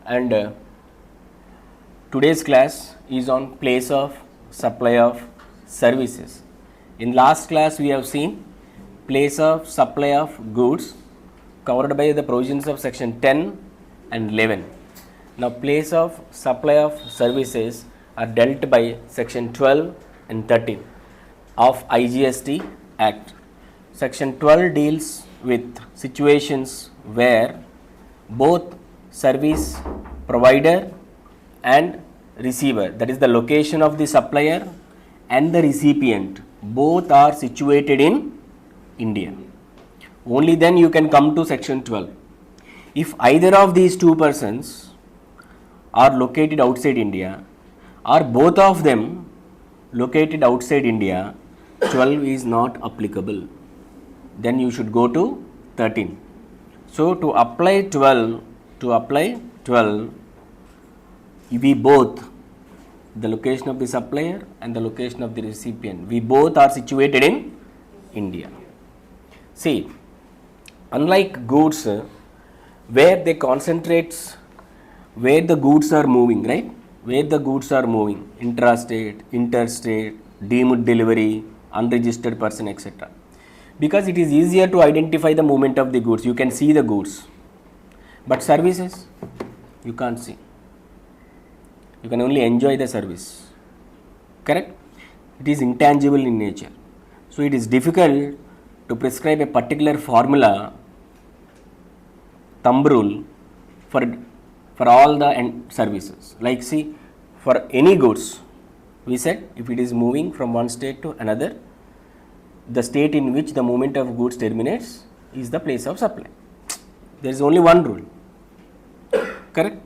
and today's class is on place of supply of services. In last class we have seen place of supply of goods covered by the provisions of section 10 and 11. Now place of supply of services are dealt by section 12 and 13 of IGST Act. Section 12 deals with situations where both service provider and receiver, that is the location of the supplier and the recipient, both are situated in India. Only then you can come to section 12. If either of these two persons are located outside India or both of them located outside India, 12 is not applicable. Then you should go to 13. So to apply 12, we both, the location of the supplier and the location of the recipient, we both are situated in India. See, unlike goods, where they concentrates, where the goods are moving, right? Where the goods are moving, intrastate, interstate, deemed delivery, unregistered person, etc. Because it is easier to identify the movement of the goods, you can see the goods. But services, you can't see. You can only enjoy the service. Correct? It is intangible in nature. So it is difficult to prescribe a particular formula, thumb rule for all the services. Like see, for any goods, we said if it is moving from one state to another, the state in which the movement of goods terminates is the place of supply. There is only one rule. Correct?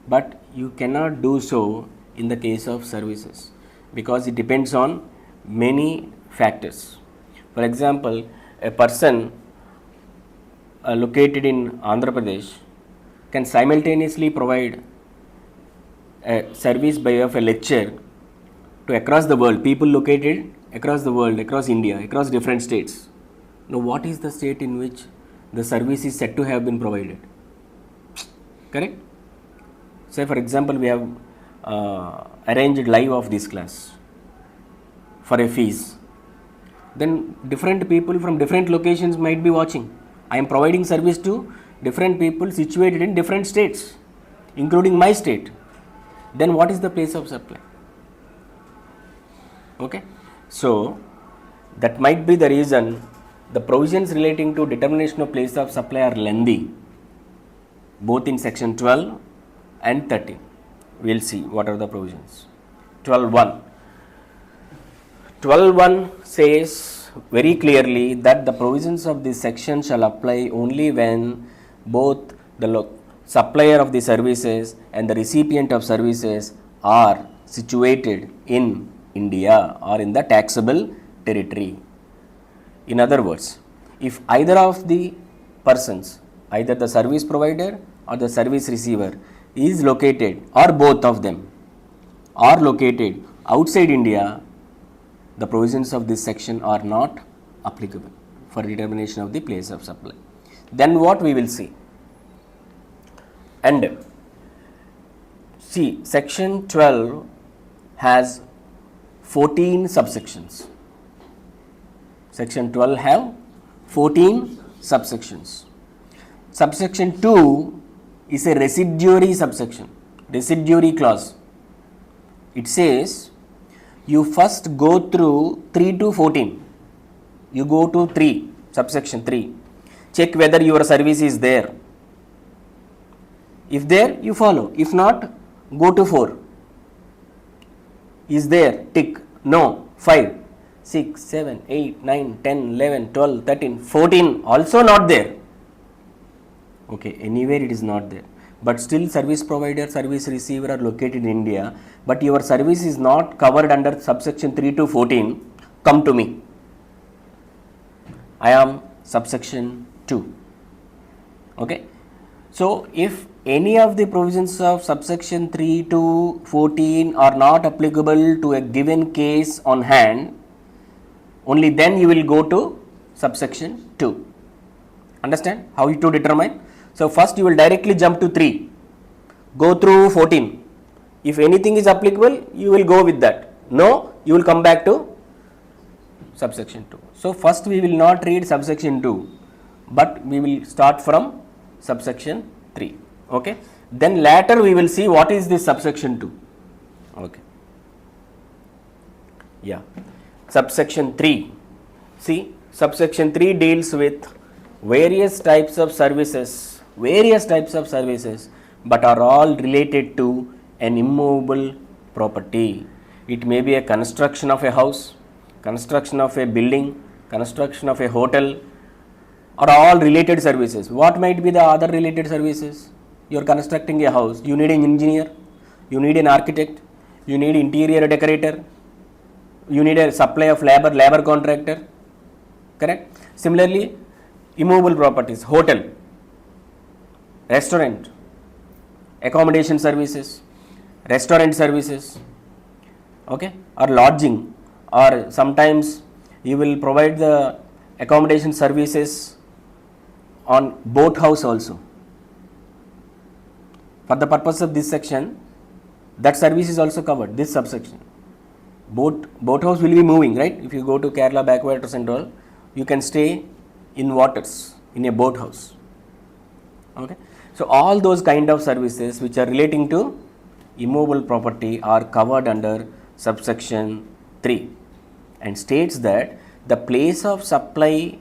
But you cannot do so in the case of services because it depends on many factors. For example, a person located in Andhra Pradesh can simultaneously provide a service by way of a lecture to across the world, people located across the world, across India, across different states. Now, what is the state in which the service is said to have been provided? Correct? Say for example, we have arranged live of this class for a fees. Then different people from different locations might be watching. I am providing service to different people situated in different states, including my state. Then what is the place of supply? Okay. So that might be the reason the provisions relating to determination of place of supply are lengthy, both in section 12 and 13. We will see what are the provisions. 12.1. 12.1 says very clearly that the provisions of this section shall apply only when both the supplier of the services and the recipient of services are situated in India or in the taxable territory. In other words, if either of the persons, either the service provider or the service receiver is located, or both of them are located outside India, the provisions of this section are not applicable for determination of the place of supply. Then what we will see? And see, section 12 has 14 subsections. Section 12 have 14 subsections. Subsection 2 is a residuary subsection, residuary clause. It says you first go through 3 to 14. You go to 3, subsection 3. Check whether your service is there. If there, you follow. If not, go to 4. Is there? Tick. No. 5, 6, 7, 8, 9, 10, 11, 12, 13, 14. Also not there. Okay, anywhere it is not there. But still service provider, service receiver are located in India. But your service is not covered under subsection 3 to 14. Come to me. I am subsection 2. Okay. So, if any of the provisions of subsection 3 to 14 are not applicable to a given case on hand, only then you will go to subsection 2. Understand how you to determine? So, first you will directly jump to 3. Go through 14. If anything is applicable, you will go with that. No, you will come back to subsection 2. So first we will not read subsection 2, but we will start from subsection 3. Okay. Then later we will see what is this subsection 2. Okay. Yeah. Subsection 3. See, subsection 3 deals with various types of services, but are all related to an immovable property. It may be a construction of a house, construction of a building, construction of a hotel, are all related services. What might be the other related services? You are constructing a house, you need an engineer, you need an architect, you need interior decorator, you need a supply of labor contractor, correct? Similarly, immovable properties, hotel, restaurant, accommodation services, restaurant services, okay, or lodging, or sometimes you will provide the accommodation services on boat house also. For the purpose of this section, that service is also covered, this subsection. Boat house will be moving, right? If you go to Kerala backwaters and all, you can stay in waters in a boat house. Okay. So all those kind of services which are relating to immovable property are covered under subsection 3, and states that the place of supply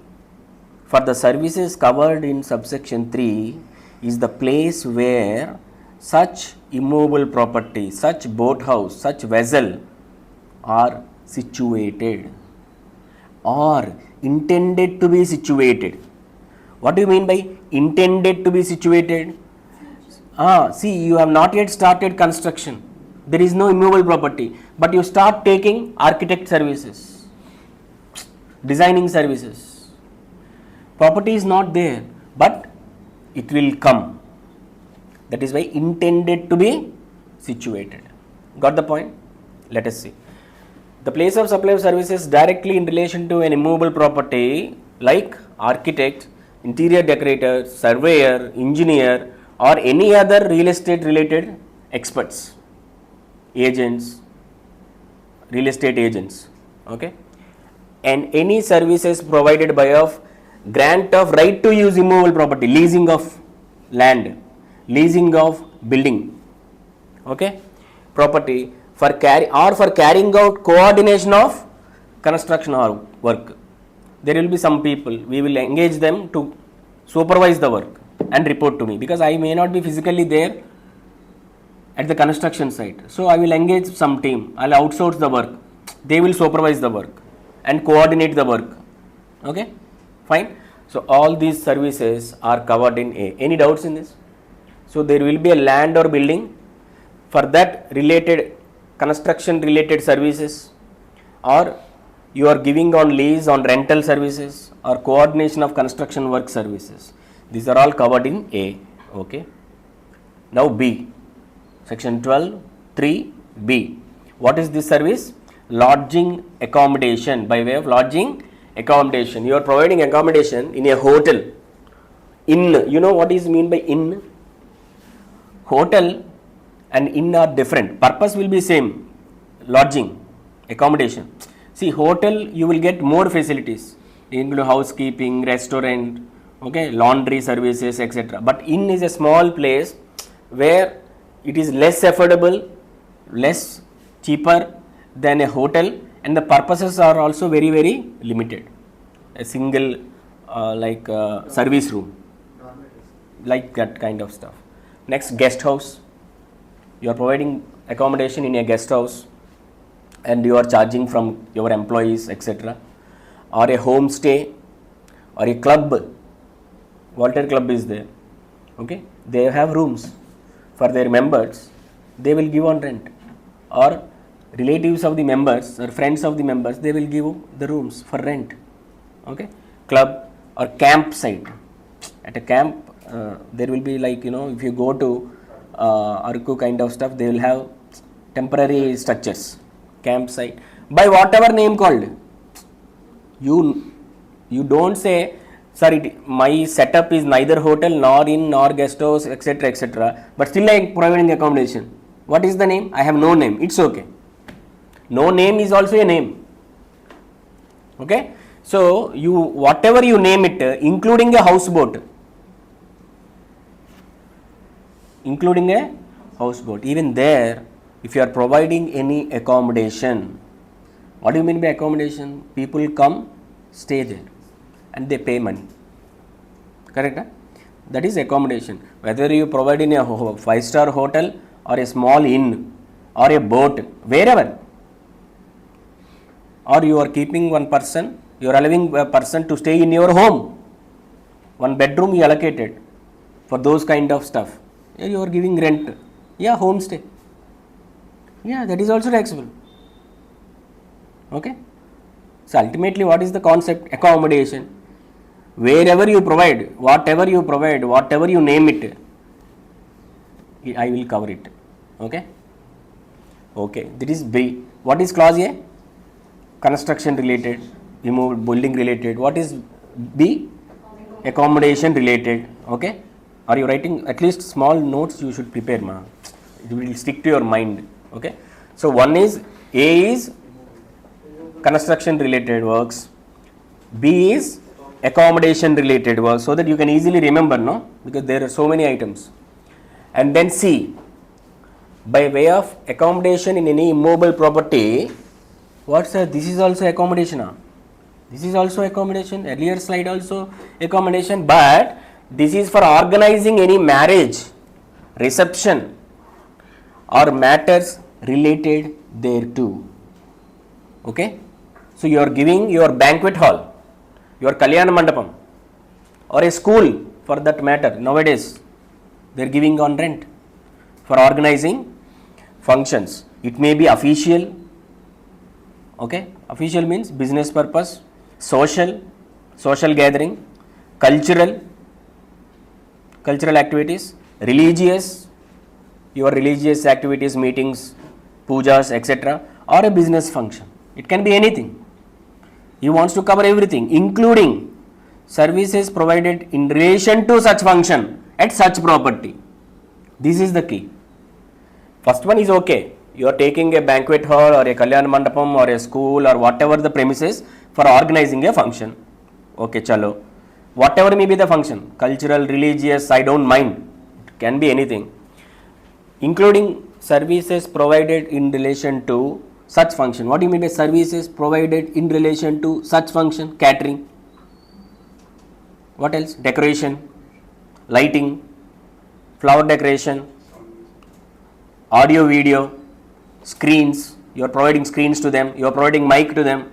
for the services covered in subsection 3 is the place where such immovable property, such boat house, such vessel are situated or intended to be situated. What do you mean by intended to be situated? See, you have not yet started construction. There is no immovable property, but you start taking architect services, designing services. Property is not there, but it will come. That is why intended to be situated. Got the point? Let us see. The place of supply of services directly in relation to an immovable property like architect, interior decorator, surveyor, engineer, or any other real estate related experts, agents, real estate agents, okay, and any services provided by of grant of right to use immovable property, leasing of land, leasing of building, okay, property for carrying out coordination of construction or work. There will be some people, we will engage them to supervise the work and report to me, because I may not be physically there at the construction site. So I will engage some team, I will outsource the work, they will supervise the work and coordinate the work. Okay, fine. So all these services are covered in A. Any doubts in this? So there will be a land or building, for that related construction related services, or you are giving on lease on rental services, or coordination of construction work services. These are all covered in A. Okay. Now B, section 12, 3B. What is this service? Lodging accommodation. By way of lodging accommodation, you are providing accommodation in a hotel. Inn, you know what is mean by inn? Hotel and inn are different. Purpose will be same. Lodging, accommodation. See, hotel you will get more facilities, including housekeeping, restaurant, okay, laundry services, etc. But inn is a small place where it is less affordable, less cheaper than a hotel, and the purposes are also very, very limited. A single service room, like that kind of stuff. Next, guest house. You are providing accommodation in a guest house and you are charging from your employees, etc. Or a home stay, or a club. Voltaire Club is there. Okay, they have rooms for their members, they will give on rent, or relatives of the members or friends of the members, they will give the rooms for rent. Okay, club or campsite. At a camp, there will be, like, if you go to Arku kind of stuff, they will have temporary structures, campsite, by whatever name called. You don't say sir, my setup is neither hotel nor inn nor guest house, etc., etc., but still I am providing accommodation. What is the name? I have no name. It's okay. No name is also a name. Okay. So you whatever you name it, including a houseboat, even there, if you are providing any accommodation, what do you mean by accommodation? People come, stay there, and they pay money. Correct? Huh? That is accommodation. Whether you provide in a 5-star hotel or a small inn or a boat, wherever, or you are keeping one person, you are allowing a person to stay in your home. One bedroom you allocated for those kind of stuff. You are giving rent. Yeah, homestay. Yeah, that is also taxable. Okay. So ultimately, what is the concept? Accommodation. Wherever you provide, whatever you name it, I will cover it. Okay. Okay. That is B. What is clause A? Construction related, building related. What is B? Accommodation related. Okay. Are you writing at least small notes? You should prepare, ma. It will stick to your mind. Okay. So one is A is construction related works, B is accommodation related works, so that you can easily remember, no, because there are so many items. And then C, by way of accommodation in any immovable property. What's this is also accommodation. This is also accommodation. Earlier slide also accommodation, but this is for organizing any marriage, reception, or matters related thereto. Okay. So you are giving your banquet hall, your Kalyana Mandapam, or a school for that matter. Nowadays, they are giving on rent for organizing functions. It may be official. Okay. Official means business purpose, social gathering, cultural activities, religious, your religious activities, meetings, pujas, etc., or a business function. It can be anything. He wants to cover everything, including services provided in relation to such function at such property. This is the key. First one is okay. You are taking a banquet hall or a Kalyana Mandapam or a school or whatever the premises for organizing a function. Okay, chalo. Whatever may be the function, cultural, religious, I don't mind. It can be anything. Including services provided in relation to such function. What do you mean by services provided in relation to such function? Catering. What else? Decoration, lighting, flower decoration, audio, video, screens. You are providing screens to them. You are providing mic to them.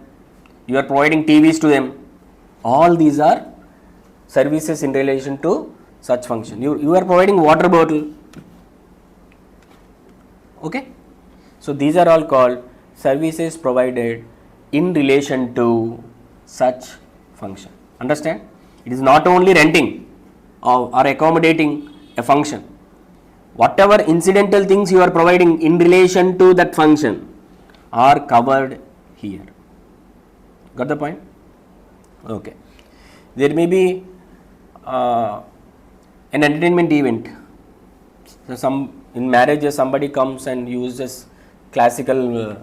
You are providing TVs to them. All these are services in relation to such function. You are providing water bottle. Okay. So these are all called services provided in relation to such function. Understand? It is not only renting or accommodating a function. Whatever incidental things you are providing in relation to that function are covered here. Got the point? Okay. There may be an entertainment event. So in marriages somebody comes and uses classical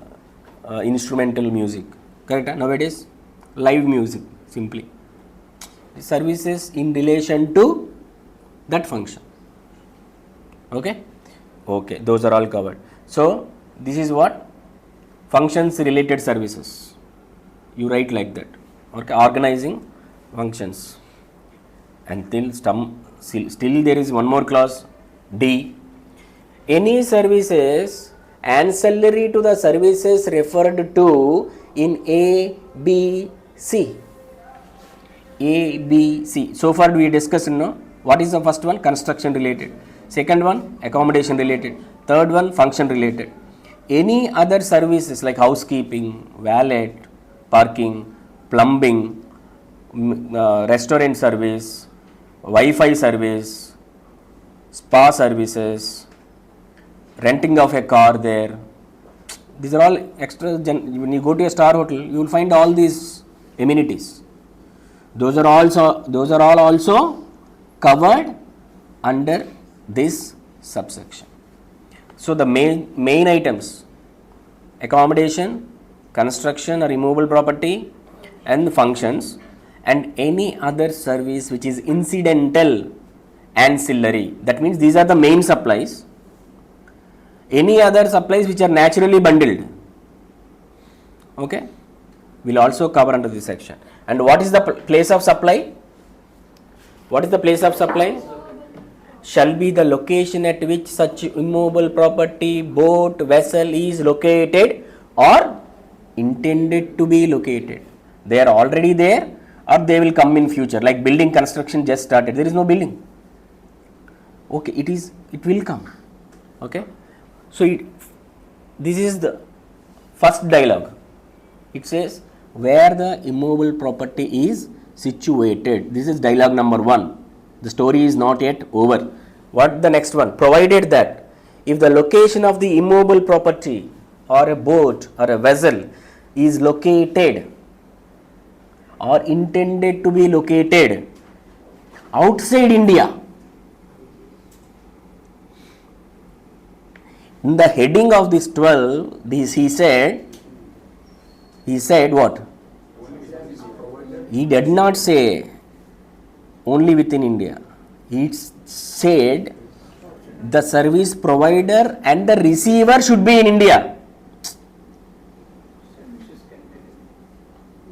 instrumental music. Correct? Nowadays live music simply. Services in relation to that function. Okay. Okay, those are all covered. So this is what functions related services. You write like that. Okay, organizing functions. And still there is one more clause, D. Any services ancillary to the services referred to in A, B, C. A, B, C. So far we discussed, what is the first one? Construction related. Second one, accommodation related. Third one, function related. Any other services like housekeeping, valet, parking, plumbing, restaurant service, Wi-Fi service, spa services, renting of a car there. These are all extra. When you go to a star hotel, you will find all these amenities. Those are all also covered under this subsection. So the main items: accommodation, construction or immovable property, and functions, and any other service which is incidental, ancillary. That means these are the main supplies. Any other supplies which are naturally bundled, okay, will also cover under this section. And what is the place of supply? What is the place of supply? Shall be the location at which such immovable property, boat, vessel is located or intended to be located. They are already there or they will come in future. Like building construction just started, there is no building. Okay, it will come. Okay. So this is the first dialogue. It says where the immovable property is situated. This is dialogue number 1. The story is not yet over. What the next one? Provided that if the location of the immovable property or a boat or a vessel is located or intended to be located outside India, in the heading of this 12, he said what? He did not say only within India. He said the service provider and the receiver should be in India.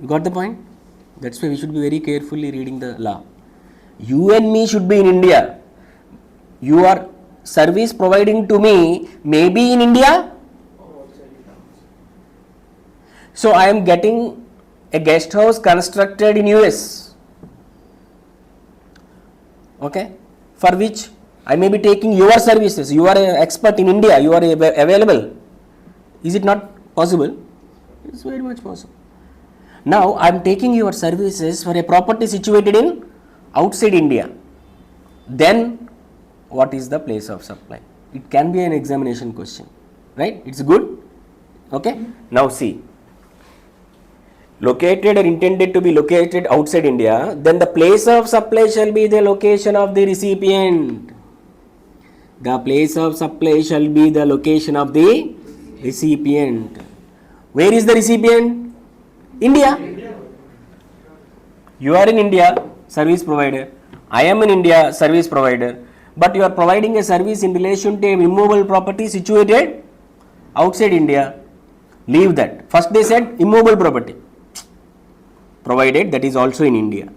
You got the point? That's why we should be very carefully reading the law. You and me should be in India. You are service providing to me may be in India. So I am getting a guest house constructed in US, okay, for which I may be taking your services. You are an expert in India, you are available. Is it not possible? It's very much possible. Now I am taking your services for a property situated in outside India. Then what is the place of supply? It can be an examination question, right? It's good. Okay. Now see, located or intended to be located outside India, then the place of supply shall be the location of the recipient. The place of supply shall be the location of the recipient. Where is the recipient? India. You are in India, service provider. I am in India, service provider. But you are providing a service in relation to a immovable property situated outside India. Leave that. First they said immovable property, provided that is also in India.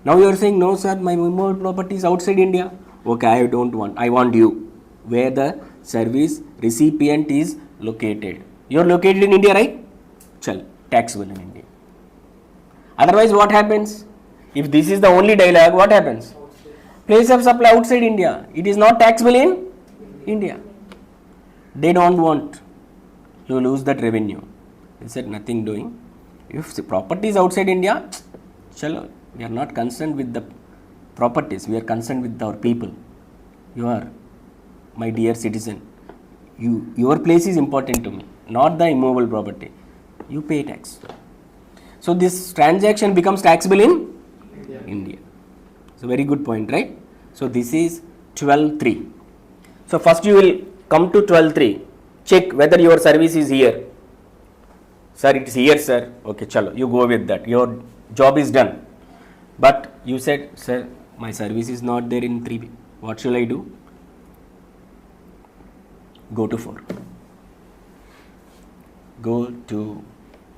Now you are saying, no sir, my immovable property is outside India. Okay, I want you. Where the service recipient is located. You are located in India, right? Chal, taxable in India. Otherwise what happens? If this is the only dialogue, what happens? Place of supply outside India. It is not taxable in India. They don't want to lose that revenue. They said nothing doing. If the property is outside India, chalo, we are not concerned with the properties. We are concerned with our people. You are my dear citizen. Your place is important to me, not the immovable property. You pay tax. So this transaction becomes taxable in India. It's a very good point, right? So this is 12.3. So first you will come to 12.3. Check whether your service is here. Sir, it is here, sir. Okay, chalo, you go with that. Your job is done. But you said, sir, my service is not there in 3B. What shall I do? Go to 4. Go to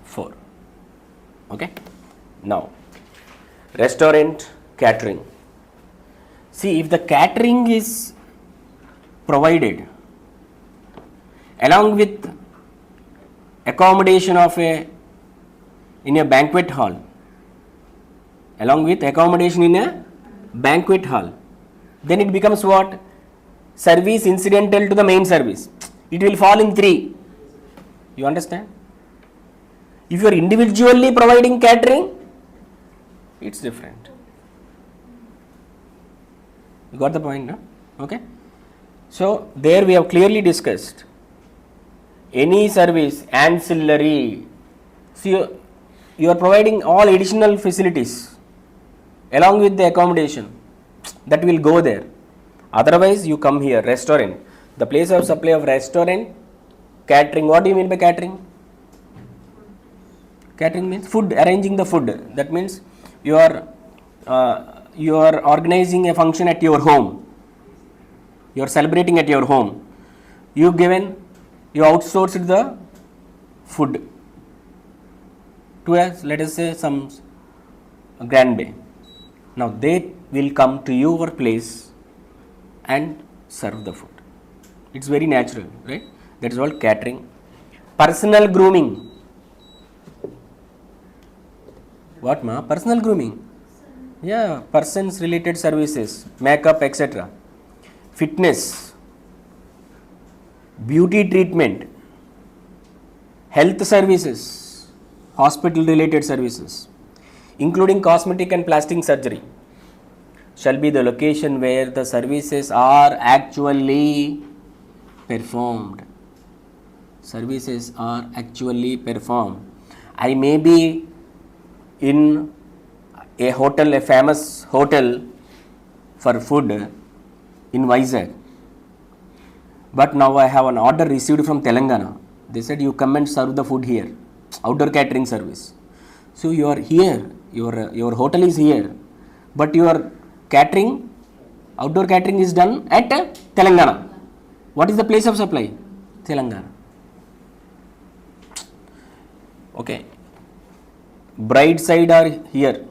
4. Okay. Now, restaurant, catering. See, if the catering is provided along with accommodation of in a banquet hall, along with accommodation in a banquet hall, then it becomes what? Service incidental to the main service. It will fall in 3. You understand? If you are individually providing catering, it's different. You got the point, no? Okay. So there we have clearly discussed any service ancillary. See, you are providing all additional facilities along with the accommodation that will go there. Otherwise, you come here, restaurant. The place of supply of restaurant, catering. What do you mean by catering? Catering means food, arranging the food. That means you are organizing a function at your home. You are celebrating at your home. You outsourced the food to let us say some grande. Now they will come to your place and serve the food. It's very natural, right? That is called catering. Personal grooming. What ma? Personal grooming. Yeah, persons related services, makeup, etc. Fitness, beauty treatment, health services, hospital related services, including cosmetic and plastic surgery, shall be the location where the services are actually performed. Services are actually performed. I may be in a hotel, a famous hotel for food in Vizag, but now I have an order received from Telangana. They said you come and serve the food here, outdoor catering service. So you are here, your hotel is here, but your catering, outdoor catering is done at Telangana. What is the place of supply? Telangana. Okay. Bride side are here,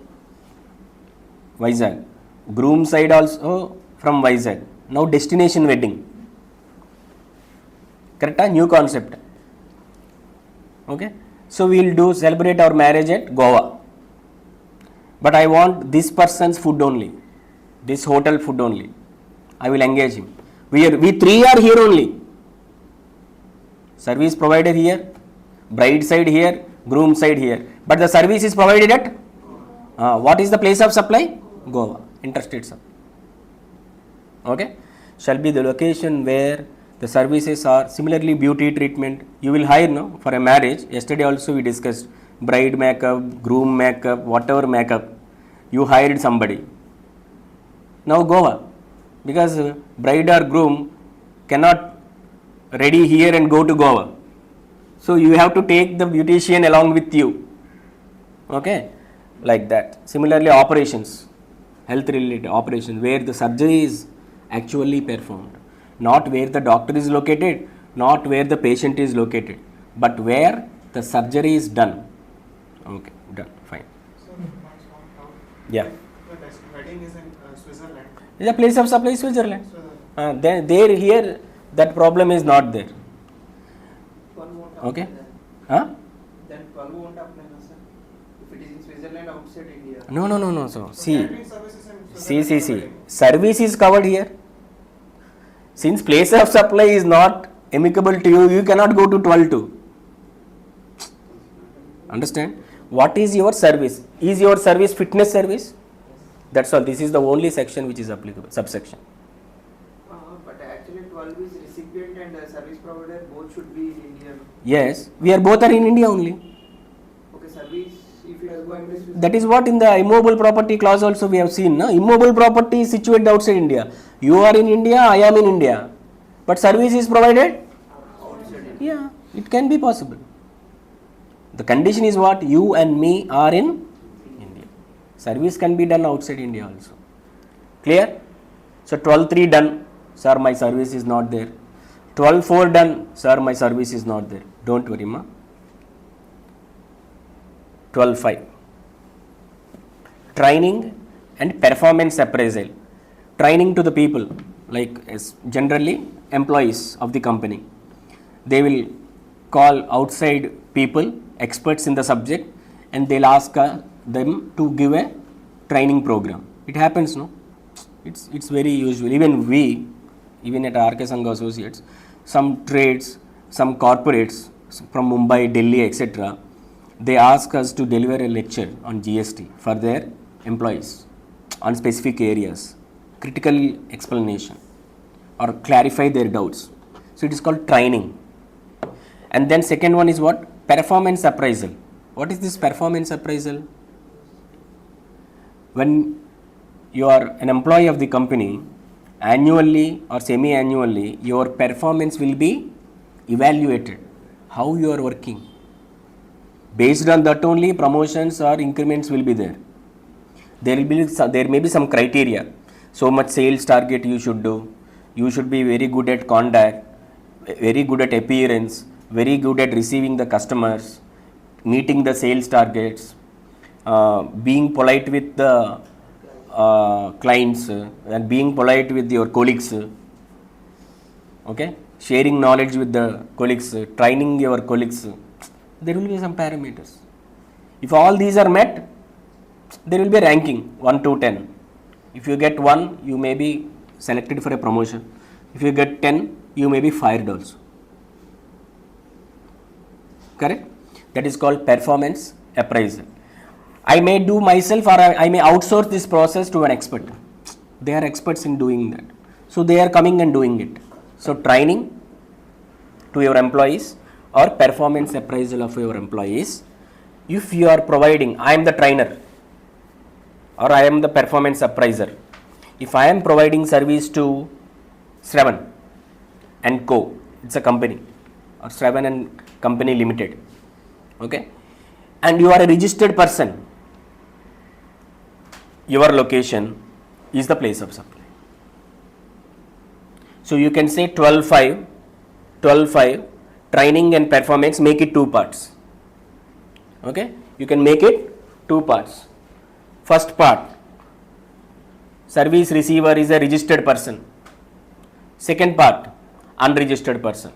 Vizag. Groom side also from Vizag. Now destination wedding. Correct? New concept. Okay. So we will celebrate our marriage at Goa. But I want this person's food only. This hotel food only. I will engage him. We three are here only. Service provider here, bride side here, groom side here. But the service is provided at what is the place of supply? Goa, interstate supply. Okay. Shall be the location where the services are. Similarly, beauty treatment. You will hire for a marriage. Yesterday also we discussed bride makeup, groom makeup, whatever makeup. You hired somebody. Now Goa, because bride or groom cannot ready here and go to Goa. So you have to take the beautician along with you. Okay, like that. Similarly, operations, health related operations, where the surgery is actually performed, not where the doctor is located, not where the patient is located, but where the surgery is done. Okay, done, fine. So, one small doubt. Yeah. The wedding is in Switzerland. The place of supply is Switzerland. Switzerland. Then there here that problem is not there. Okay. Huh? Then 12 won't apply, no, sir. If it is in Switzerland, outside India. No. So see. Catering services in Switzerland See. Service is covered here. Since place of supply is not amicable to you, you cannot go to 12 too. Understand? What is your service? Is your service fitness service? That's all. This is the only section which is applicable, subsection. But actually 12 is recipient and service provider, both should be in India. Yes, we are both are in India only. Okay, service, if it is going to Switzerland. That is what in the immovable property clause also we have seen. No? Immovable property is situated outside India. You are in India, I am in India. But service is provided? Outside India. Yeah, it can be possible. The condition is what? You and me are in India. Service can be done outside India also. Clear? So 12.3 done. Sir, my service is not there. 12.4 done. Sir, my service is not there. Don't worry, ma. 12.5. Training and performance appraisal. Training to the people, like generally employees of the company. They will call outside people, experts in the subject, and they'll ask them to give a training program. It happens, no? It's very usual. Even at RK Sangha Associates, some trades, some corporates from Mumbai, Delhi, etc., they ask us to deliver a lecture on GST for their employees on specific areas, critical explanation, or clarify their doubts. So it is called training. And then second one is what? Performance appraisal. What is this performance appraisal? When you are an employee of the company, annually or semi-annually, your performance will be evaluated. How you are working. Based on that only promotions or increments will be there. There may be some criteria. So much sales target you should do. You should be very good at contact, very good at appearance, very good at receiving the customers, meeting the sales targets, being polite with the clients, and being polite with your colleagues. Okay, sharing knowledge with the colleagues, training your colleagues. There will be some parameters. If all these are met, there will be a ranking 1 to 10. If you get 1, you may be selected for a promotion. If you get 10, you may be fired also. Correct? That is called performance appraisal. I may do myself, or I may outsource this process to an expert. They are experts in doing that. So they are coming and doing it. So training to your employees or performance appraisal of your employees. If you are providing, I am the trainer or I am the performance appraiser. If I am providing service to Shravan and Co, it's a company, or Shravan and Company Limited, okay, and you are a registered person, your location is the place of supply. So you can say 12-5, training and performance, make it 2 parts. Okay, you can make it 2 parts. First part, service receiver is a registered person. Second part, unregistered person.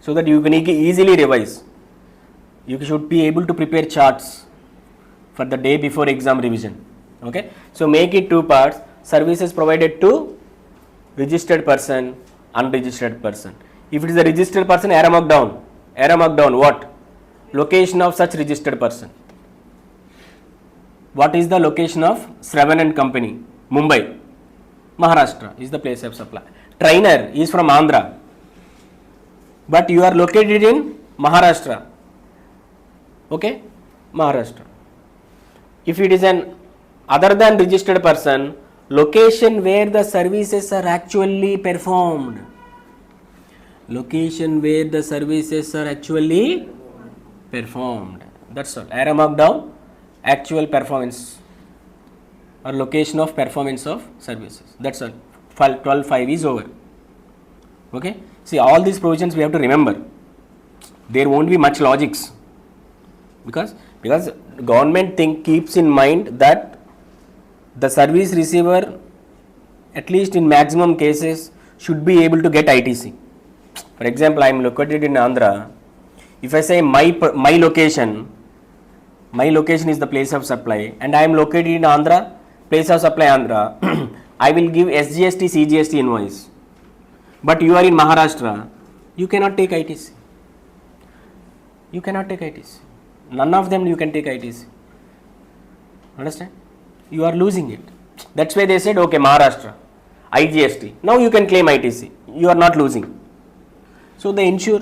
So that you can easily revise. You should be able to prepare charts for the day before exam revision. Okay, so make it 2 parts. Services provided to registered person, unregistered person. If it is a registered person, arrow mark down. Arrow mark down what? Location of such registered person. What is the location of Shravan and Company? Mumbai. Maharashtra is the place of supply. Trainer is from Andhra, but you are located in Maharashtra. Okay, Maharashtra. If it is an other than registered person, location where the services are actually performed. Location where the services are actually performed. That's all. Arrow mark down. Actual performance or location of performance of services. That's all. 12-5 is over. Okay. See, all these provisions we have to remember. There won't be much logics because government keeps in mind that the service receiver, at least in maximum cases, should be able to get ITC. For example, I am located in Andhra. If I say my location is the place of supply, and I am located in Andhra, place of supply Andhra, I will give SGST, CGST invoice. But you are in Maharashtra, you cannot take ITC. You cannot take ITC. None of them you can take ITC. Understand? You are losing it. That's why they said, okay, Maharashtra, IGST. Now you can claim ITC. You are not losing. So they ensure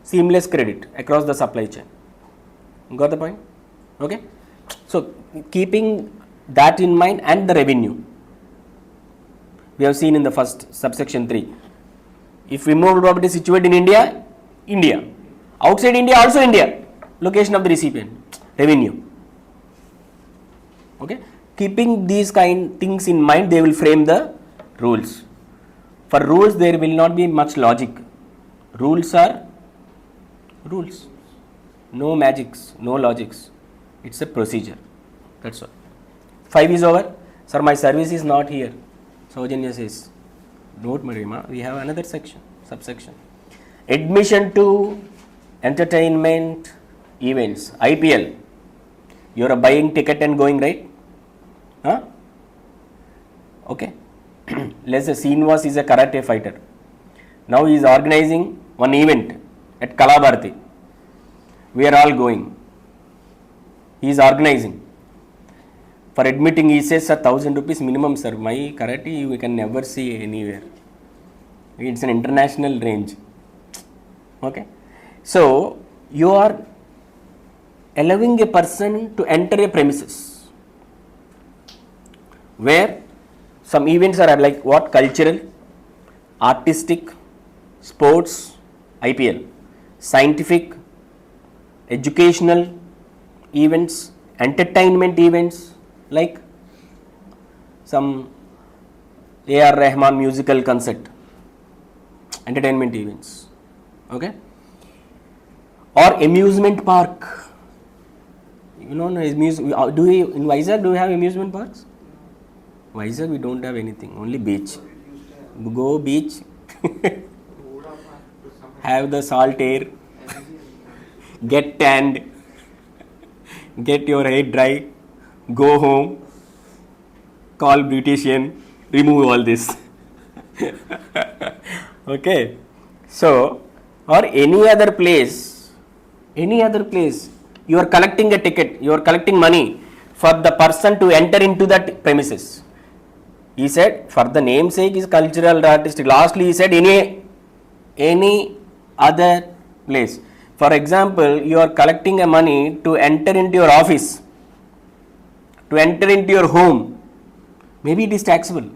seamless credit across the supply chain. Got the point? Okay. So keeping that in mind and the revenue, we have seen in the first subsection 3. If immovable property is situated in India, India. Outside India, also India. Location of the recipient, revenue. Okay. Keeping these things in mind, they will frame the rules. For rules, there will not be much logic. Rules are rules. No magics, no logics. It's a procedure. That's all. 5 is over. Sir, my service is not here. Saujanya says, don't Marima, we have another section, subsection. Admission to entertainment events, IPL. You are buying ticket and going, right? Huh? Okay. Let's say Srinivas is a karate fighter. Now he is organizing one event at Kalabharati. We are all going. He is organizing. For admitting, he says, sir, 1,000 rupees minimum, sir. My karate you can never see anywhere. It's an international range. Okay. So you are allowing a person to enter a premises where some events are like what? Cultural, artistic, sports, IPL, scientific, educational events, entertainment events like some A.R. Rahman musical concert, entertainment events, okay, or amusement park. You know, do we in Vizag do we have amusement parks? Vizag we don't have anything, only beach. Go beach, have the salt air, get tanned, get your hair dry, go home, call beautician, remove all this. Okay, so or any other place, you are collecting a ticket, you are collecting money for the person to enter into that premises. He said for the namesake is cultural or artistic. Lastly he said any other place. For example, you are collecting a money to enter into your office, to enter into your home. Maybe it is taxable.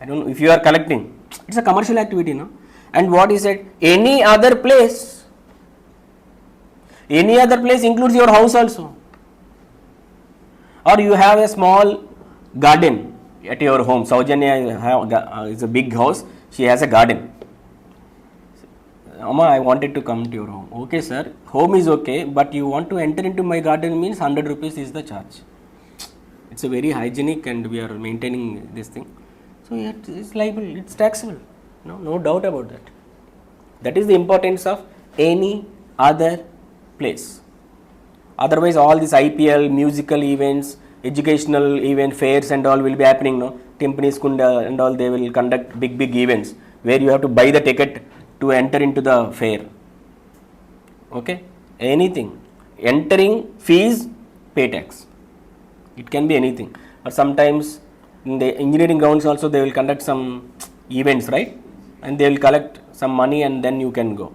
I don't know if you are collecting. It's a commercial activity, no? And what he said, any other place. Any other place includes your house also. Or you have a small garden at your home. Saujanya is a big house. She has a garden. Amma, I wanted to come to your home. Okay, sir. Home is okay, but you want to enter into my garden means 100 rupees is the charge. It's a very hygienic and we are maintaining this thing. So it's liable, it's taxable. No doubt about that. That is the importance of any other place. Otherwise, all these IPL, musical events, educational event, fairs and all will be happening. No, Timpani, Kunda and all, they will conduct big events where you have to buy the ticket to enter into the fair. Okay, anything. Entering, fees, pay tax. It can be anything. Or sometimes in the engineering grounds also they will conduct some events, right? And they will collect some money and then you can go.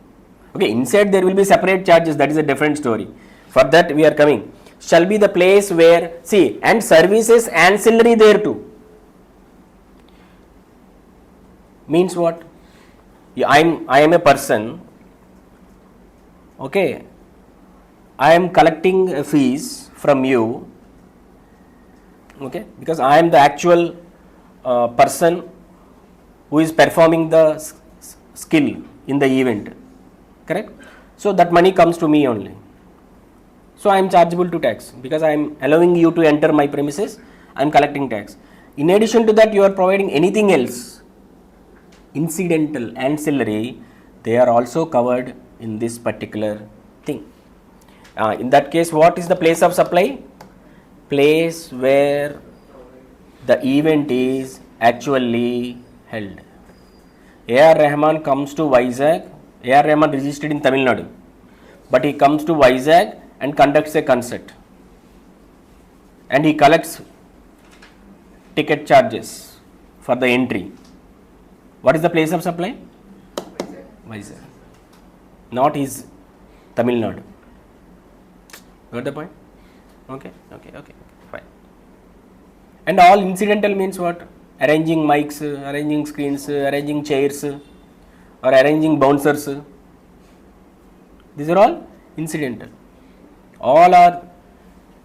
Okay, inside there will be separate charges, that is a different story. For that we are coming. Shall be the place where, see, and services ancillary there too. Means what? I am a person, okay, I am collecting fees from you, okay, because I am the actual person who is performing the skill in the event, correct? So that money comes to me only. So I am chargeable to tax because I am allowing you to enter my premises, I am collecting tax. In addition to that, you are providing anything else, incidental, ancillary, they are also covered in this particular thing. In that case, what is the place of supply? Place where the event is actually held. A.R. Rahman comes to Vizag. A.R. Rahman registered in Tamil Nadu, but he comes to Vizag and conducts a concert, and he collects ticket charges for the entry. What is the place of supply? Vizag. Not his Tamil Nadu. Got the point? Okay, fine. And all incidental means what? Arranging mics, arranging screens, arranging chairs, or arranging bouncers. These are all incidental. All are,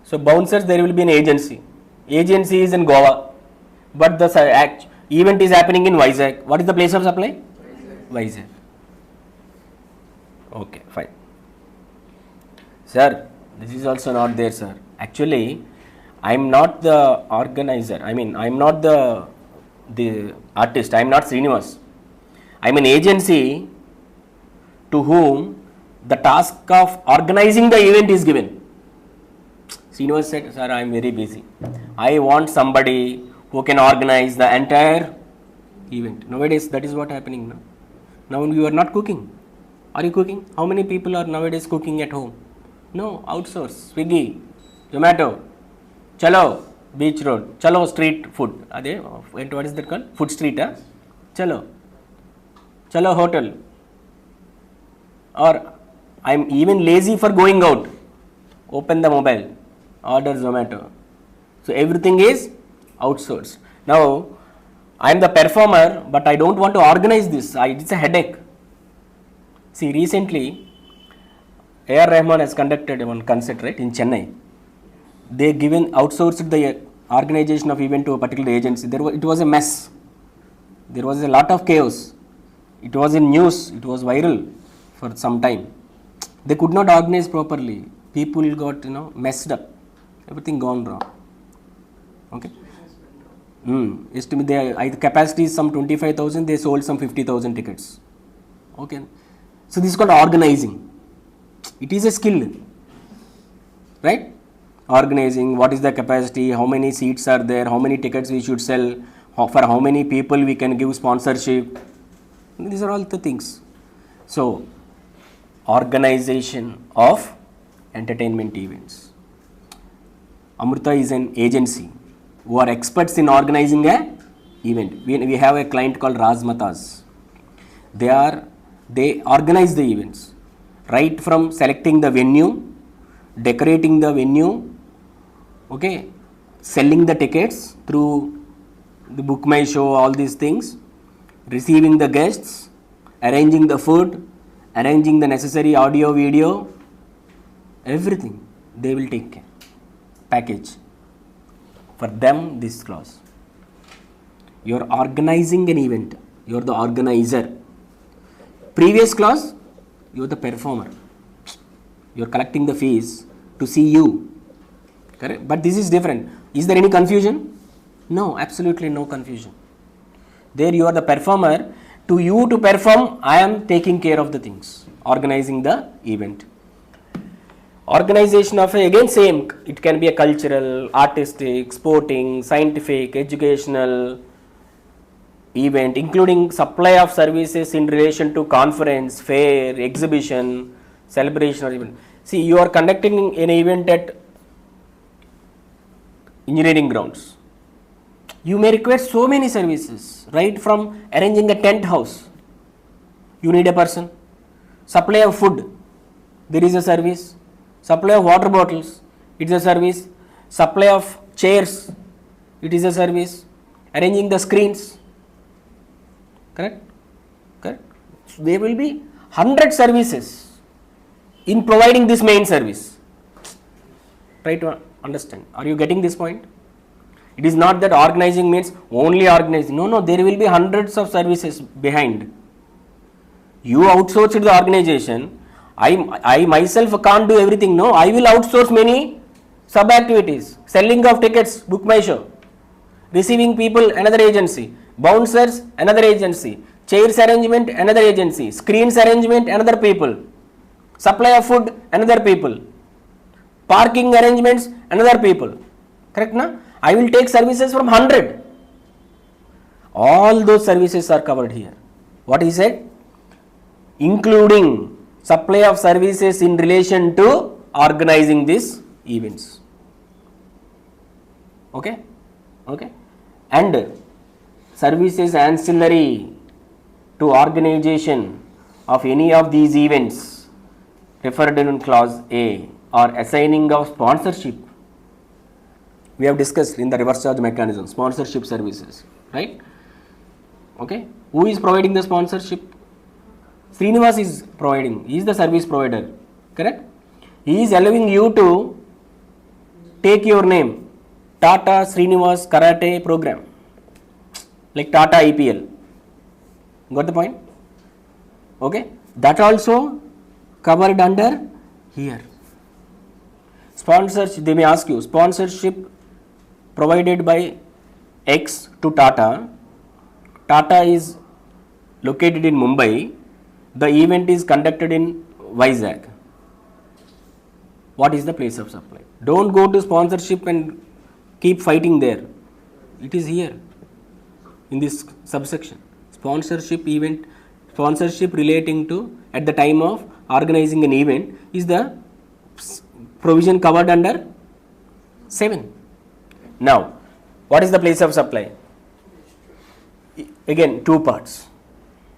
so bouncers, there will be an agency. Agency is in Goa, but the event is happening in Vizag. What is the place of supply? Vizag. Okay, fine. Sir, this is also not there, sir. Actually, I am not the organizer. I am not the artist. I am not Srinivas. I am an agency to whom the task of organizing the event is given. Srinivas said, sir, I am very busy. I want somebody who can organize the entire event. Nowadays, that is what happening now. Now you are not cooking. Are you cooking? How many people are nowadays cooking at home? No, outsource. Swiggy, Zomato, Chalo, Beach Road, Chalo street food. What is that called? Food street, huh? Chalo hotel. Or I am even lazy for going out. Open the mobile, order Zomato. So everything is outsourced. Now, I am the performer, but I don't want to organize this. It's a headache. See, recently, A.R. Rahman has conducted one concert, right, in Chennai. They outsourced the organization of event to a particular agency. It was a mess. There was a lot of chaos. It was in news. It was viral for some time. They could not organize properly. People got messed up. Everything gone wrong. Okay. The capacity is some 25,000. They sold some 50,000 tickets. Okay. So this is called organizing. It is a skill, right? Organizing, what is the capacity, how many seats are there, how many tickets we should sell, for how many people we can give sponsorship. These are all the things. So, organization of entertainment events. Amrita is an agency who are experts in organizing an event. We have a client called Razmatas. They organize the events, right from selecting the venue, decorating the venue, okay, selling the tickets through the Book My Show, all these things, receiving the guests, arranging the food, arranging the necessary audio, video, everything they will take care. Package. For them, this clause. You are organizing an event. You are the organizer. Previous clause, you are the performer. You are collecting the fees to see you. Correct? But this is different. Is there any confusion? No, absolutely no confusion. There you are the performer. To you to perform, I am taking care of the things. Organizing the event. Organization of again same. It can be a cultural, artistic, sporting, scientific, educational event, including supply of services in relation to conference, fair, exhibition, celebration or event. See, you are conducting an event at engineering grounds. You may require so many services, right from arranging a tent house. You need a person. Supply of food, there is a service. Supply of water bottles, it is a service. Supply of chairs, it is a service. Arranging the screens, correct? Correct. So there will be 100 services in providing this main service. Try to understand. Are you getting this point? It is not that organizing means only organizing. No, there will be hundreds of services behind. You outsourced the organization. I myself can't do everything. No, I will outsource many sub activities. Selling of tickets, Book My Show. Receiving people, another agency. Bouncers, another agency. Chairs arrangement, another agency. Screens arrangement, another people. Supply of food, another people. Parking arrangements, another people. Correct na? I will take services from 100. All those services are covered here. What he said? Including supply of services in relation to organizing these events. Okay? Okay? And services ancillary to organization of any of these events referred in clause A or assigning of sponsorship. We have discussed in the reverse charge mechanism, sponsorship services, right? Okay? Who is providing the sponsorship? Srinivas is providing. He is the service provider. Correct? He is allowing you to take your name. Tata Srinivas Karate Program. Like Tata IPL. Got the point? Okay? That also covered under here. Sponsorship, they may ask you, sponsorship provided by X to Tata. Tata is located in Mumbai. The event is conducted in Vizag. What is the place of supply? Don't go to sponsorship and keep fighting there. It is here in this subsection. Sponsorship event, sponsorship relating to at the time of organizing an event is the provision covered under 7. Now, what is the place of supply? Again, 2 parts.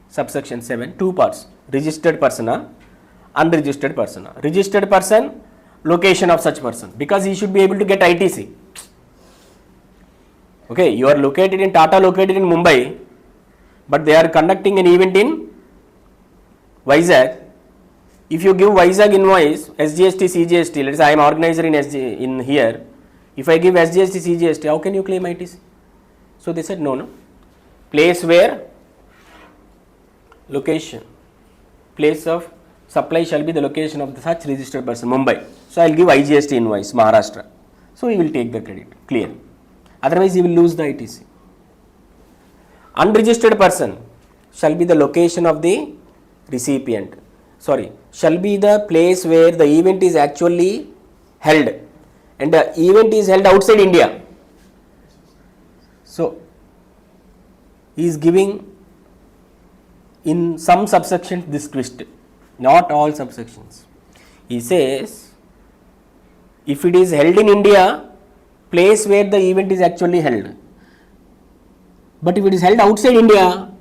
Subsection 7, 2 parts. Registered persona, unregistered persona. Registered person, location of such person, because he should be able to get ITC. Okay, you are located in Tata, located in Mumbai, but they are conducting an event in Vizag. If you give Vizag invoice, SGST, CGST, let's say I am organizer in in here. If I give SGST, CGST, how can you claim ITC? So they said no. Place where location, place of supply shall be the location of the such registered person, Mumbai. So I will give IGST invoice, Maharashtra. So he will take the credit, clear. Otherwise he will lose the ITC. Unregistered person shall be the location of the recipient. Sorry, shall be the place where the event is actually held, and the event is held outside India. So he is giving in some subsections this twist, not all subsections. He says if it is held in India, place where the event is actually held, but if it is held outside India,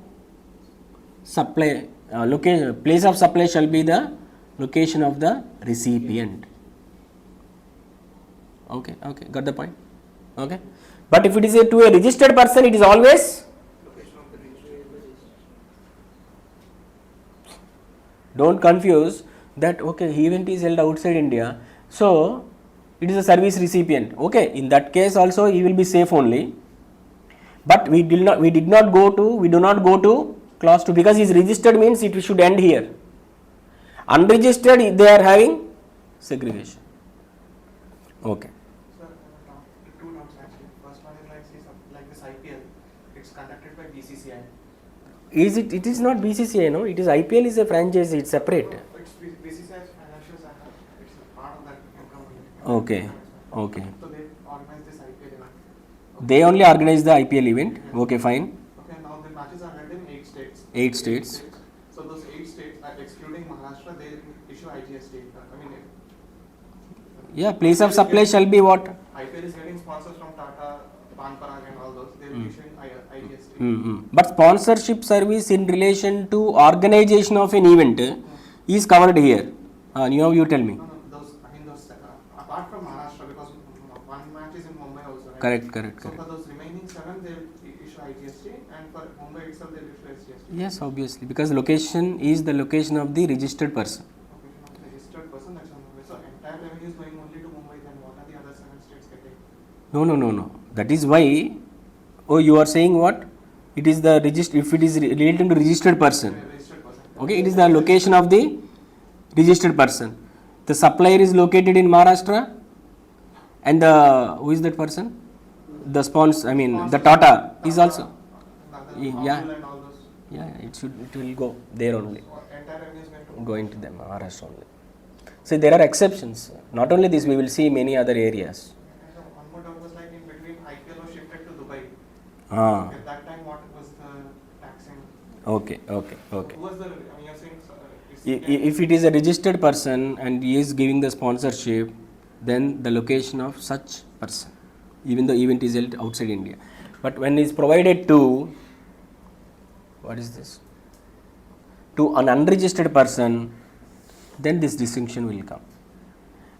supply location, place of supply shall be the location of the recipient. Okay, got the point. Okay, but if it is to a registered person, it is always don't confuse that. Okay, event is held outside India, so it is a service recipient. Okay, in that case also he will be safe only, but we do not go to clause 2 because his registered means it should end here. Unregistered, they are having segregation. Okay. Sir, two terms actually. First one is like this IPL. It's conducted by BCCI. Is it? It is not BCCI, no. It is IPL is a franchise. It's separate. It's BCCI's financial center. It's a part of that income. Okay. Okay. So they organize this IPL event. They only organize the IPL event. Okay, fine. Okay, now the matches are held in 8 states. 8 states. So those 8 states, excluding Maharashtra, they issue IGST. Yeah, place of supply shall be what? IPL is getting sponsors from Tata, Pan Parag and all those. They will issue IGST. But sponsorship service in relation to organization of an event is covered here. You tell me. No, those apart from Maharashtra, because one match is in Mumbai also. Right? Correct. So for those remaining 7, they will issue IGST, and for Mumbai itself, they will issue SGST. Yes, obviously, because location is the location of the registered person. Location of the registered person, that's on Mumbai. So entire revenue is going only to Mumbai, then what are the other 7 states getting? No. That is why. Oh, you are saying what? It is the register. If it is related to registered person. Registered person. Okay, it is the location of the registered person. The supplier is located in Maharashtra, and who is that person? The sponsor. I mean, the Tata is also. Yeah. And all those. Yeah, it will go there only. So entire revenue is Going to them, Maharashtra only. So there are exceptions. Not only this, we will see many other areas. And one more doubt was like in between IPL was shifted to Dubai. Ah. At that time, what was the taxing? Okay. Who was the? You're saying If it is a registered person and he is giving the sponsorship, then the location of such person, even though event is held outside India. But when it is provided to, what is this? To an unregistered person, then this distinction will come.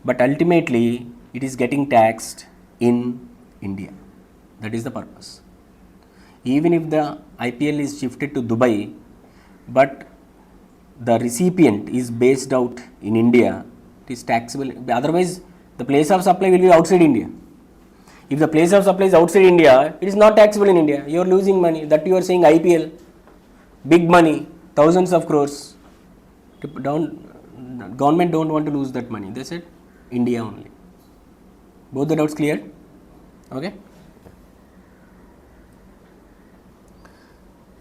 But ultimately, it is getting taxed in India. That is the purpose. Even if the IPL is shifted to Dubai, but the recipient is based out in India, it is taxable. Otherwise, the place of supply will be outside India. If the place of supply is outside India, it is not taxable in India. You are losing money. That you are saying IPL, big money, thousands of crores. Government don't want to lose that money. They said India only. Both the doubts clear? Okay.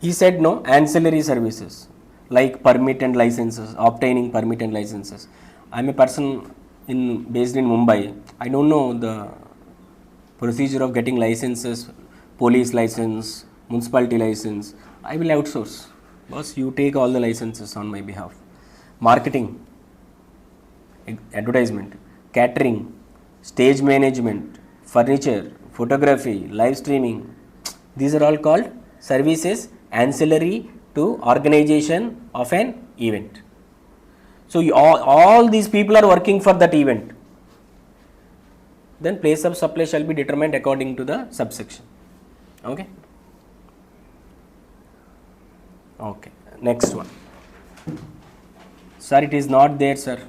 He said no, ancillary services like permit and licenses, obtaining permit and licenses. I am a person based in Mumbai. I don't know the procedure of getting licenses, police license, municipality license. I will outsource. Boss, you take all the licenses on my behalf. Marketing, advertisement, catering, stage management, furniture, photography, live streaming. These are all called services ancillary to organization of an event. So all these people are working for that event. Then place of supply shall be determined according to the subsection. Okay. Okay. Next one. Sir, it is not there, sir.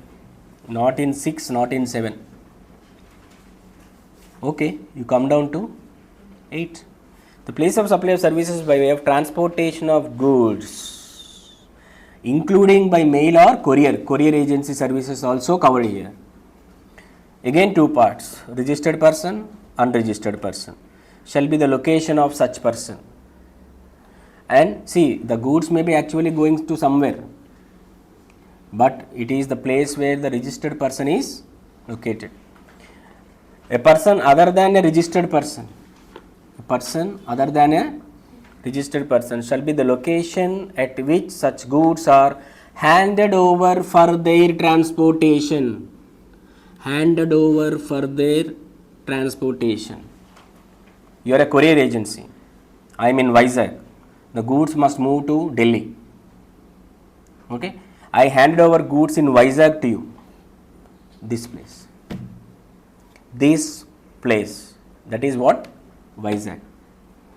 Not in 6, not in 7. Okay, you come down to 8. The place of supply of services by way of transportation of goods, including by mail or courier. Courier agency services also covered here. Again, 2 parts. Registered person, unregistered person. Shall be the location of such person. And see, the goods may be actually going to somewhere, but it is the place where the registered person is located. A person other than a registered person. A person other than a registered person shall be the location at which such goods are handed over for their transportation. Handed over for their transportation. You are a courier agency. I am in Vizag. The goods must move to Delhi. Okay. I handed over goods in Vizag to you. This place. This place. That is what? Vizag.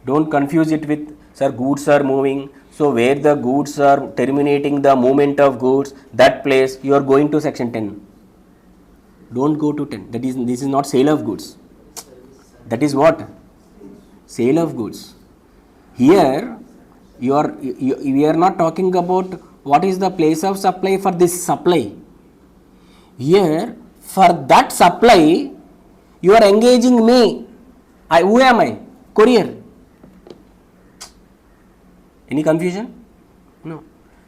Don't confuse it with, sir, goods are moving. So where the goods are terminating the movement of goods, that place, you are going to section 10. Don't go to 10. This is not sale of goods. That is what? Sale of goods. Here, we are not talking about what is the place of supply for this supply. Here, for that supply, you are engaging me. Who am I? Courier. Any confusion? No.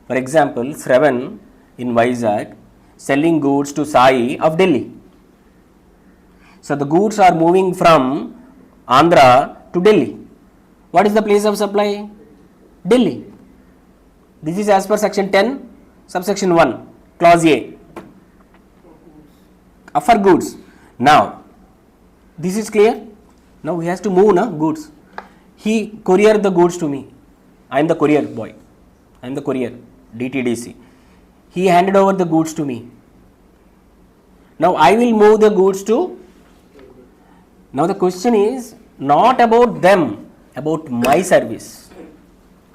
For example, Shravan in Vizag selling goods to Sai of Delhi. So the goods are moving from Andhra to Delhi. What is the place of supply? Delhi. This is as per section 10, subsection 1, clause A. For goods. Now, this is clear. Now he has to move goods. He courier the goods to me. I am the courier boy. I am the courier, DTDC. He handed over the goods to me. Now I will move the goods to. Now the question is not about them, about my service.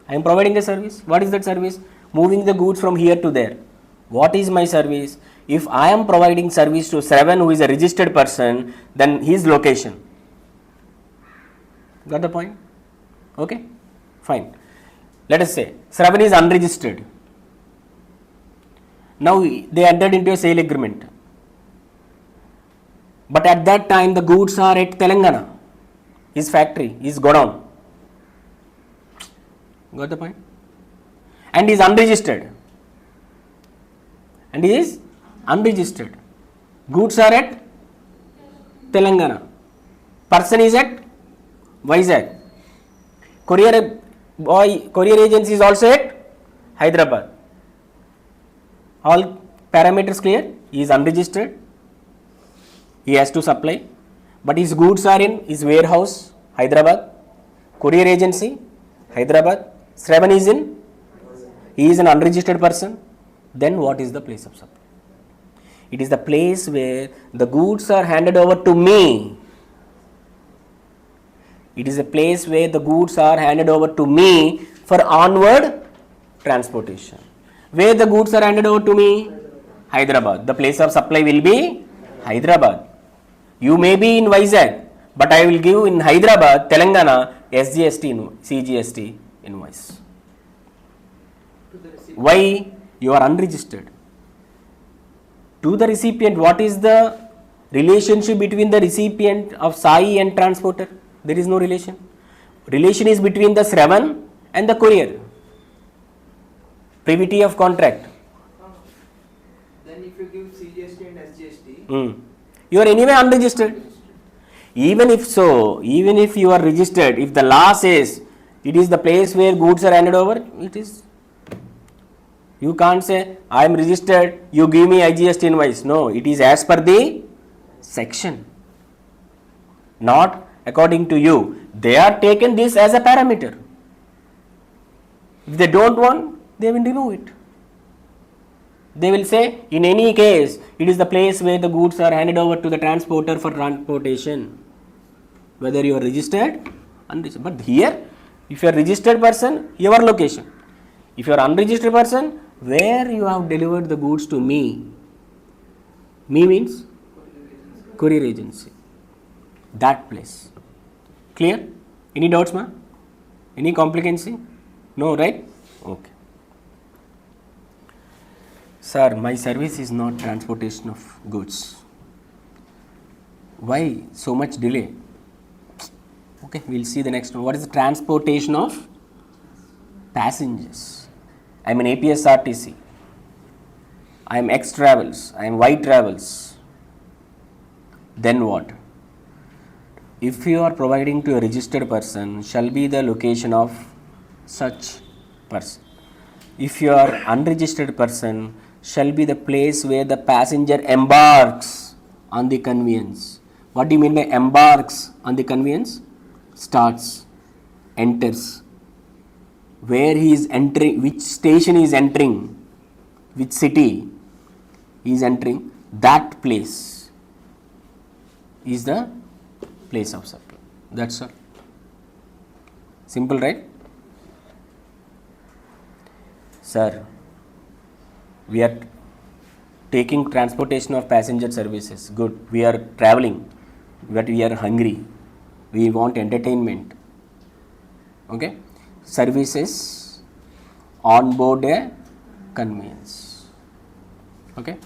I am providing a service. What is that service? Moving the goods from here to there. What is my service? If I am providing service to Shravan, who is a registered person, then his location. Got the point? Okay? Fine. Let us say Shravan is unregistered. Now they entered into a sale agreement. But at that time the goods are at Telangana. His factory, his godown. Got the point? And he is unregistered. And he is unregistered. Goods are at Telangana. Person is at Vizag. Courier agency is also at Hyderabad. All parameters clear? He is unregistered. He has to supply. But his goods are in his warehouse, Hyderabad. Courier agency, Hyderabad. Shravan is in. He is an unregistered person. Then what is the place of supply? It is the place where the goods are handed over to me. It is a place where the goods are handed over to me for onward transportation. Where the goods are handed over to me? Hyderabad. The place of supply will be Hyderabad. You may be in Vizag, but I will give in Hyderabad, Telangana, CGST invoice. Why? You are unregistered. To the recipient, what is the relationship between the recipient of Sai and transporter? There is no relation. Relation is between the Shravan and the courier. Privity of contract. Then if you give CGST and SGST, you are anyway unregistered. Even if you are registered, if the law says it is the place where goods are handed over, it is. You can't say, I am registered, you give me IGST invoice. No, it is as per the section. Not according to you. They are taken this as a parameter. If they don't want, they will remove it. They will say, in any case, it is the place where the goods are handed over to the transporter for transportation. Whether you are registered Unregistered. But here, if you are registered person, your location. If you are unregistered person, where you have delivered the goods to me. Me means courier agency. That place. Clear? Any doubts, ma? Any complicancy? No, right? Okay. Sir, my service is not transportation of goods. Why so much delay? Okay, we'll see the next one. What is the transportation of passengers? I am an APSRTC. I am X Travels. I am Y Travels. Then what? If you are providing to a registered person, shall be the location of such person. If you are unregistered person, shall be the place where the passenger embarks on the conveyance. What do you mean by embarks on the conveyance? Starts, enters. Where he is entering, which station he is entering, which city he is entering, that place is the place of supply. That's all. Simple, right? Sir, we are taking transportation of passenger services. Good. We are traveling, but we are hungry. We want entertainment. Okay? Services on board a conveyance. Okay?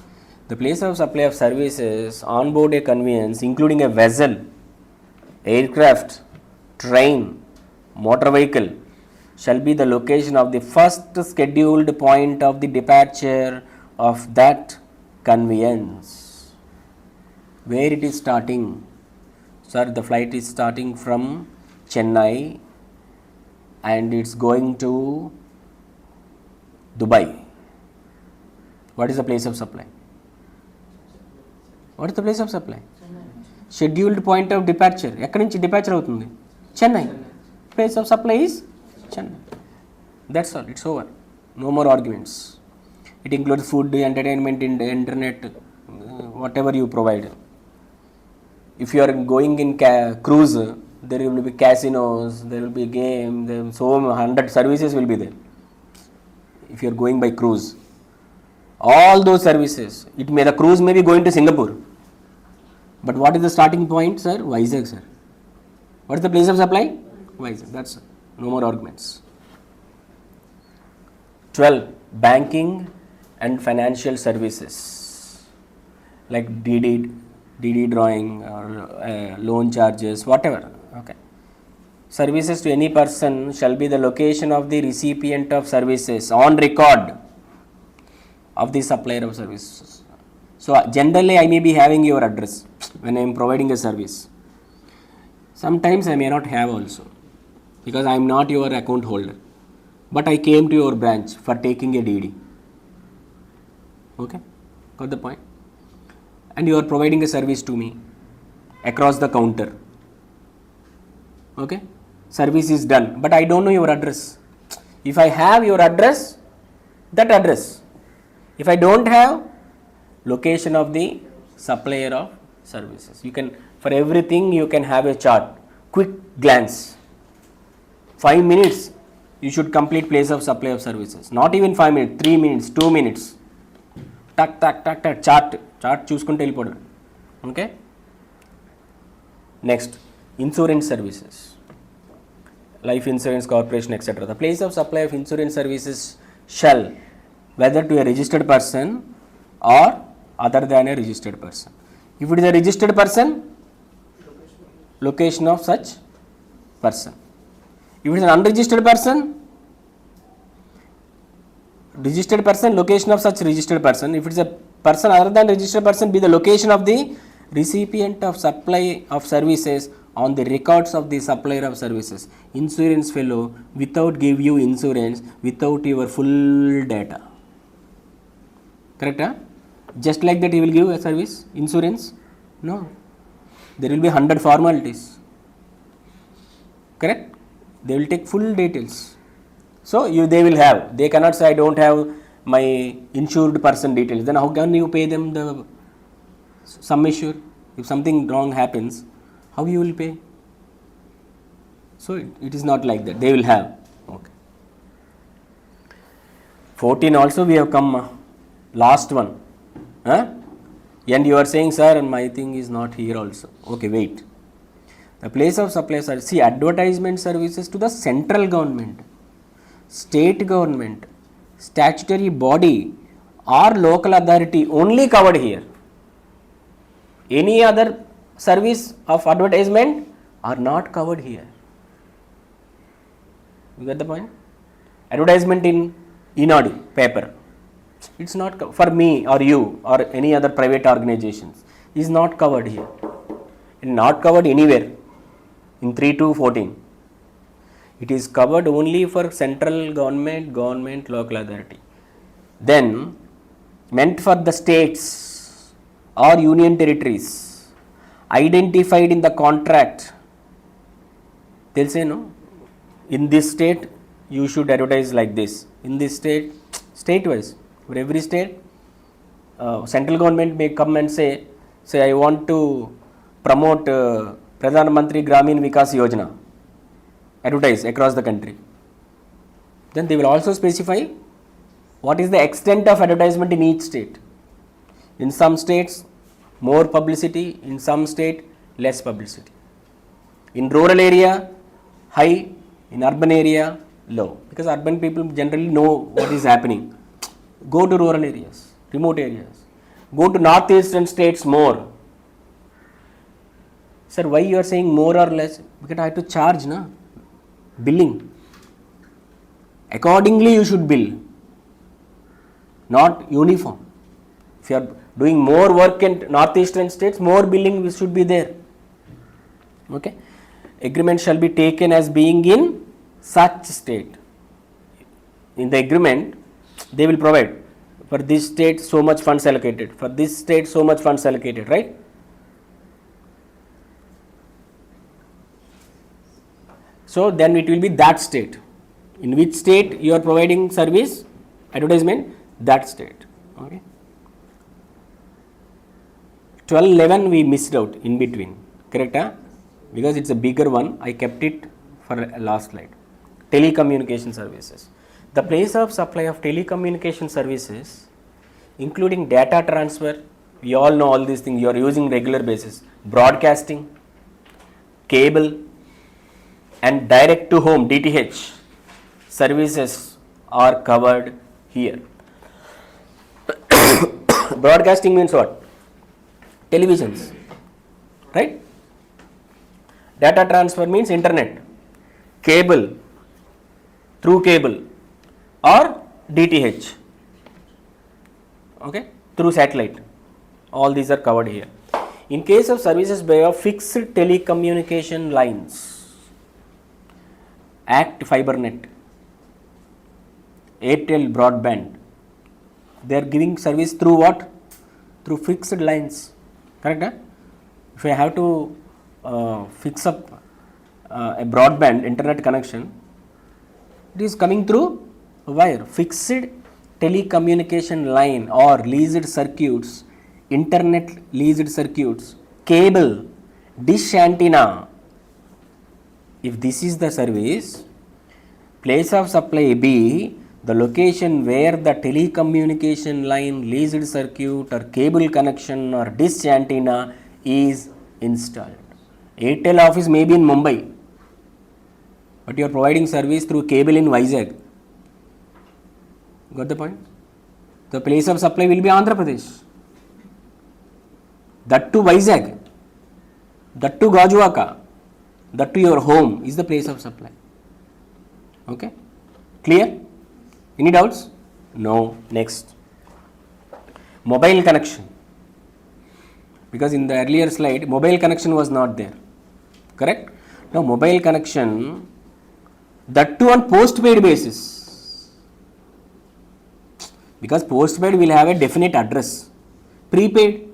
The place of supply of services on board a conveyance, including a vessel, aircraft, train, motor vehicle, shall be the location of the first scheduled point of the departure of that conveyance. Where it is starting? Sir, the flight is starting from Chennai and it's going to Dubai. What is the place of supply? What is the place of supply? Scheduled point of departure. ఎక్కడి నుంచి departure అవుతుంది? Chennai. Place of supply is Chennai. That's all. It's over. No more arguments. It includes food, entertainment, internet, whatever you provide. If you are going in cruise, there will be casinos, there will be game, there so 100 services will be there. If you are going by cruise, all those services, the cruise may be going to Singapore. But what is the starting point, sir? Vizag, sir. What is the place of supply? Vizag. That's it. No more arguments. 12. Banking and financial services like DD drawing or loan charges, whatever. Okay. Services to any person shall be the location of the recipient of services on record of the supplier of services. So generally I may be having your address when I am providing a service. Sometimes I may not have also because I am not your account holder. But I came to your branch for taking a DD. Okay? Got the point? And you are providing a service to me across the counter. Okay? Service is done, but I don't know your address. If I have your address, that address. If I don't have, location of the supplier of services. You can, for everything you can have a chart, quick glance. 5 minutes, you should complete place of supply of services. Not even 5 minutes, 3 minutes, 2 minutes. Tak, tak, tak, tak, chart చూసుకుంటే వెళ్ళిపోవడం. Okay? Next, insurance services. Life insurance corporation, etc. The place of supply of insurance services shall, whether to a registered person or other than a registered person. If it is a registered person, location of such person. If it is an unregistered person, registered person, location of such registered person. If it is a person other than registered person, be the location of the recipient of supply of services on the records of the supplier of services. Insurance fellow without give you insurance without your full data. Correct? Huh? Just like that he will give a service, insurance? No. There will be 100 formalities. Correct? They will take full details. So they will have. They cannot say I don't have my insured person details. Then how can you pay them the sum assured? If something wrong happens, how you will pay? So it is not like that. They will have. Okay. 14 also we have come. Last one. Huh? And you are saying, sir, and my thing is not here also. Okay, wait. The place of supply service. See, advertisement services to the central government, state government, statutory body or local authority only covered here. Any other service of advertisement are not covered here. You get the point? Advertisement in Inadu paper, it's not for me or you or any other private organizations, is not covered here. It's not covered anywhere in 3 to 14. It is covered only for central government, local authority. Then meant for the states or union territories identified in the contract. They'll say, no, in this state you should advertise like this. In this state, state-wise, for every state, central government may come and say I want to promote Pradhan Mantri Gramin Vikas Yojana, advertise across the country. Then they will also specify what is the extent of advertisement in each state. In some states, more publicity, in some state, less publicity. In rural area, high, in urban area, low. Because urban people generally know what is happening. Go to rural areas, remote areas. Go to northeastern states more. Sir, why you are saying more or less? Because I have to charge, na? Billing. Accordingly you should bill, not uniform. If you are doing more work in northeastern states, more billing should be there. Okay. Agreement shall be taken as being in such state. In the agreement, they will provide for this state so much funds allocated, for this state so much funds allocated, right? So then it will be that state. In which state you are providing service, advertisement, that state. Okay. 12-11 we missed out in between, correct? Huh? Because it's a bigger one, I kept it for last slide. Telecommunication services. The place of supply of telecommunication services, including data transfer, we all know all these things you are using regular basis, broadcasting, cable, and direct to home DTH services are covered here. Broadcasting means what? Televisions, right? Data transfer means internet, cable, through cable or DTH, okay, through satellite. All these are covered here. In case of services by a fixed telecommunication lines, Act FiberNet, Airtel broadband, they are giving service through what? Through fixed lines, correct? Huh? If I have to fix up a broadband internet connection, it is coming through a wire. Fixed telecommunication line or leased circuits, internet leased circuits, cable, dish antenna. If this is the service, place of supply B, the location where the telecommunication line, leased circuit or cable connection or dish antenna is installed. Airtel office may be in Mumbai, but you are providing service through cable in Vizag. Got the point? The place of supply will be Andhra Pradesh. That to Vizag, that to Gajuwaka, that to your home is the place of supply. Okay? Clear? Any doubts? No. Next. Mobile connection. Because in the earlier slide, mobile connection was not there. Correct? Now, mobile connection, that too on postpaid basis. Because postpaid will have a definite address. Prepaid,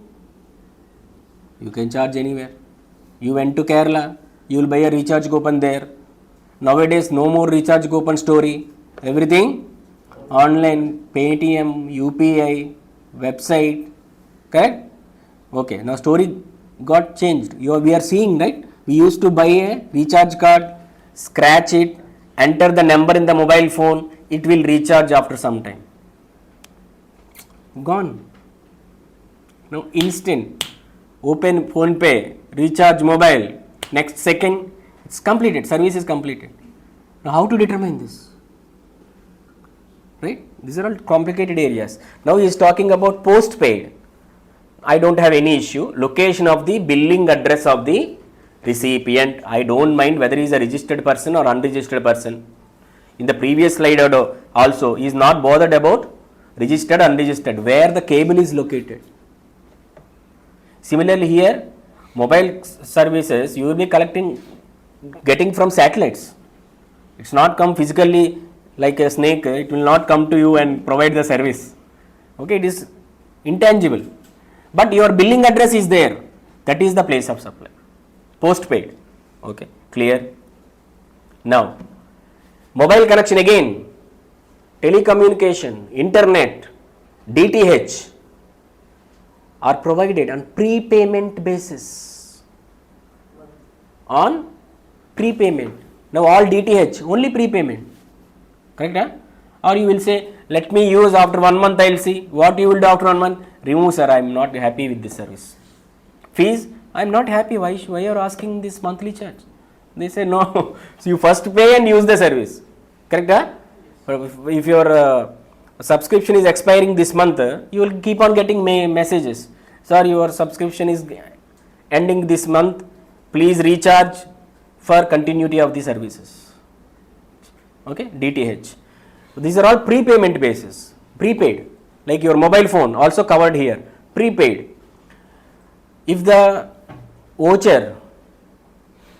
you can charge anywhere. You went to Kerala, you will buy a recharge coupon there. Nowadays, no more recharge coupon story. Everything online, Paytm, UPI, website. Correct? Okay. Now, story got changed. We are seeing, right? We used to buy a recharge card, scratch it, enter the number in the mobile phone, it will recharge after some time. Gone. Now instant, open phone pay, recharge mobile, next second it's completed, service is completed. Now how to determine this? Right? These are all complicated areas. Now he is talking about postpaid. I don't have any issue. Location of the billing address of the recipient. I don't mind whether he is a registered person or unregistered person. In the previous slide also, he is not bothered about registered, unregistered, where the cable is located. Similarly here, mobile services, you will be getting from satellites. It's not come physically like a snake, it will not come to you and provide the service. Okay, it is intangible. But your billing address is there. That is the place of supply. Postpaid. Okay, clear? Now, mobile connection again, telecommunication, internet, DTH are provided on prepayment basis. On prepayment. Now all DTH, only prepayment. Correct? Huh? Or you will say, let me use after 1 month, I will see. What you will do after 1 month? Remove, sir, I am not happy with this service. Fees, I am not happy. Why you are asking this monthly charge? They say, no. So you first pay and use the service. Correct? Huh? If your subscription is expiring this month, you will keep on getting messages. Sir, your subscription is ending this month. Please recharge for continuity of the services. Okay, DTH. These are all prepayment basis. Prepaid, like your mobile phone, also covered here. Prepaid. If the voucher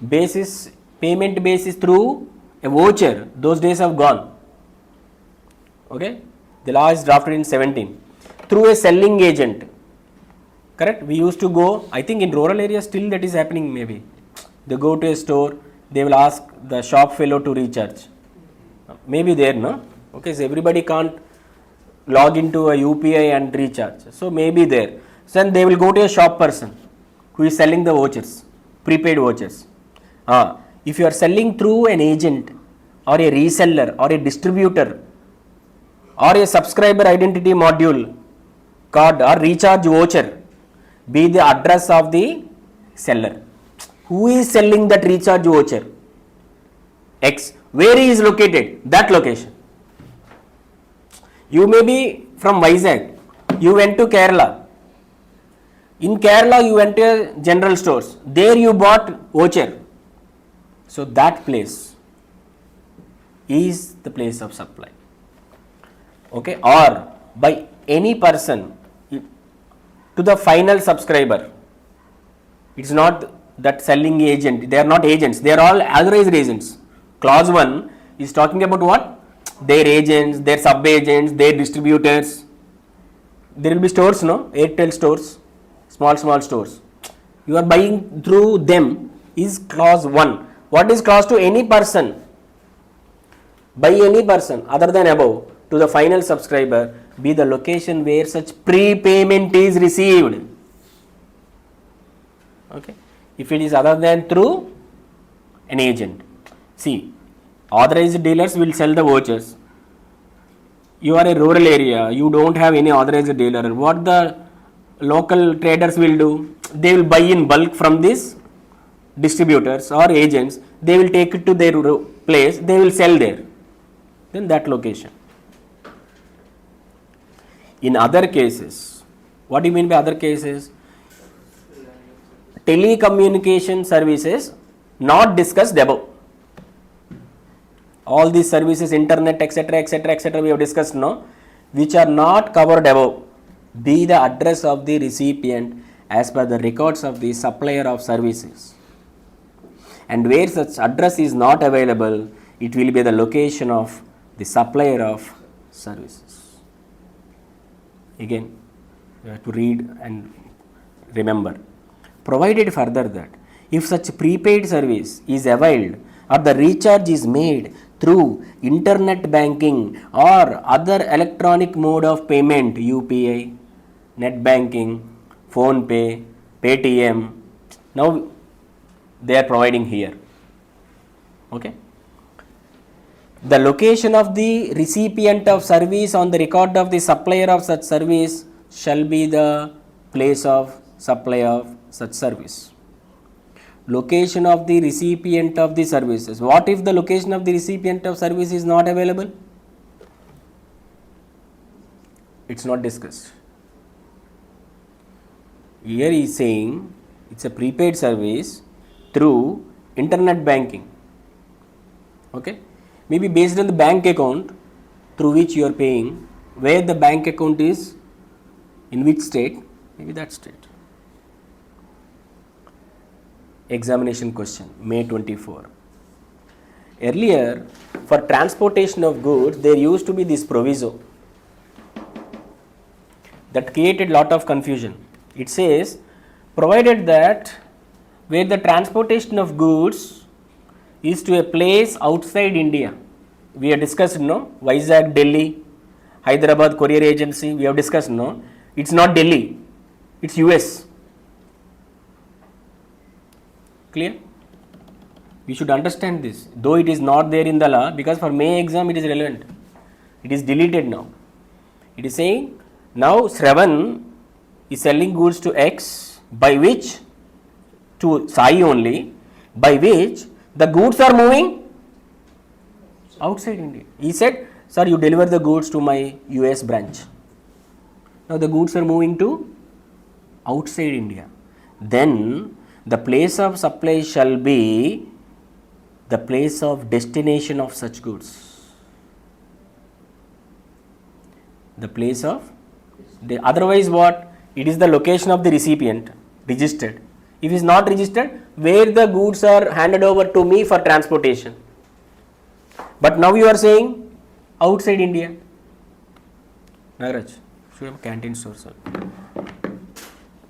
basis, payment basis through a voucher, those days have gone. Okay, the law is drafted in 17. Through a selling agent. Correct? We used to go, I think in rural areas still that is happening maybe. They go to a store, they will ask the shop fellow to recharge. Maybe there, no? Okay, so everybody can't log into a UPI and recharge. So maybe there. So then they will go to a shop person who is selling the vouchers, prepaid vouchers. If you are selling through an agent or a reseller or a distributor or a subscriber identity module card or recharge voucher, be the address of the seller. Who is selling that recharge voucher? X. Where he is located? That location. You may be from Vizag. You went to Kerala. In Kerala, you went to general stores. There you bought voucher. So that place is the place of supply. Okay, or by any person to the final subscriber. It's not that selling agent. They are not agents. They are all authorized agents. Clause 1 is talking about what? Their agents, their sub-agents, their distributors. There will be stores, no? Airtel stores, small stores. You are buying through them is clause 1. What is clause 2? Any person, by any person other than above to the final subscriber, be the location where such prepayment is received. Okay. If it is other than through an agent. See, authorized dealers will sell the vouchers. You are a rural area, you don't have any authorized dealer. What the local traders will do? They will buy in bulk from these distributors or agents. They will take it to their place, they will sell there. Then that location. In other cases, what do you mean by other cases? Telecommunication services not discussed above. All these services, internet, etc., we have discussed now, which are not covered above, be the address of the recipient as per the records of the supplier of services. And where such address is not available, it will be the location of the supplier of services. Again, you have to read and remember. Provided further that if such prepaid service is availed or the recharge is made through internet banking or other electronic mode of payment, UPI, net banking, phone pay, Paytm, now they are providing here. Okay. The location of the recipient of service on the record of the supplier of such service shall be the place of supply of such service. Location of the recipient of the services. What if the location of the recipient of service is not available? It's not discussed. Here he is saying it's a prepaid service through internet banking. Okay, maybe based on the bank account through which you are paying, where the bank account is, in which state, maybe that state. Examination question, May 24. Earlier, for transportation of goods, there used to be this proviso that created lot of confusion. It says, provided that where the transportation of goods is to a place outside India, we have discussed, no, Vizag, Delhi, Hyderabad Courier Agency, we have discussed, no, it's not Delhi, it's US. Clear? We should understand this, though it is not there in the law, because for May exam it is relevant. It is deleted now. It is saying, now Shravan is selling goods to X, by which, to Sai only, by which the goods are moving outside India. He said, sir, you deliver the goods to my US branch. Now the goods are moving to outside India. Then the place of supply shall be the place of destination of such goods. The place of, otherwise what? It is the location of the recipient registered. If it is not registered, where the goods are handed over to me for transportation. But now you are saying outside India. Nagaraj, should have canteen store, sir.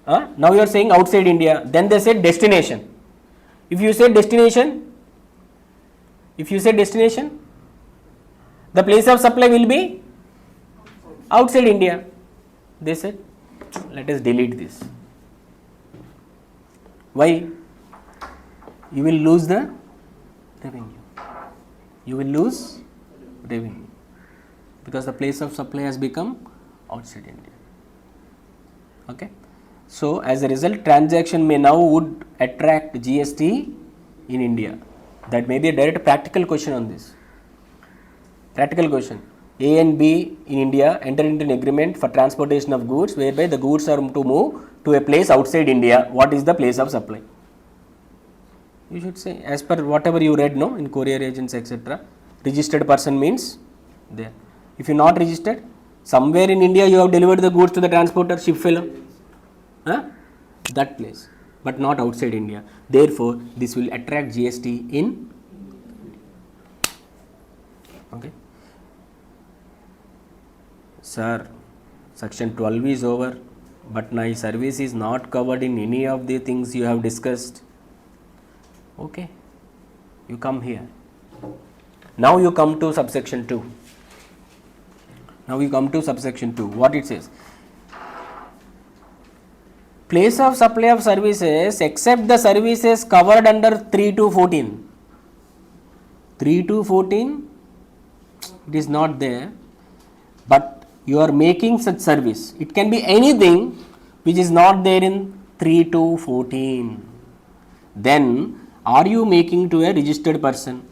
Now you are saying outside India. Then they said destination. If you say destination, the place of supply will be outside India. They said, let us delete this. Why? You will lose the revenue. You will lose revenue because the place of supply has become outside India. Okay. So as a result, transaction may now would attract GST in India. That may be a direct practical question on this. Practical question. A and B in India enter into an agreement for transportation of goods, whereby the goods are to move to a place outside India. What is the place of supply? You should say, as per whatever you read, no, in courier agents, etc. Registered person means there. If you are not registered, somewhere in India you have delivered the goods to the transporter, ship fellow, that place, but not outside India. Therefore, this will attract GST in. Okay. Sir, section 12 is over, but my service is not covered in any of the things you have discussed. Okay, you come here. Now you come to subsection 2. What it says? Place of supply of services except the services covered under 3 to 14. 3 to 14, it is not there, but you are making such service. It can be anything which is not there in 3 to 14. Then, are you making to a registered person?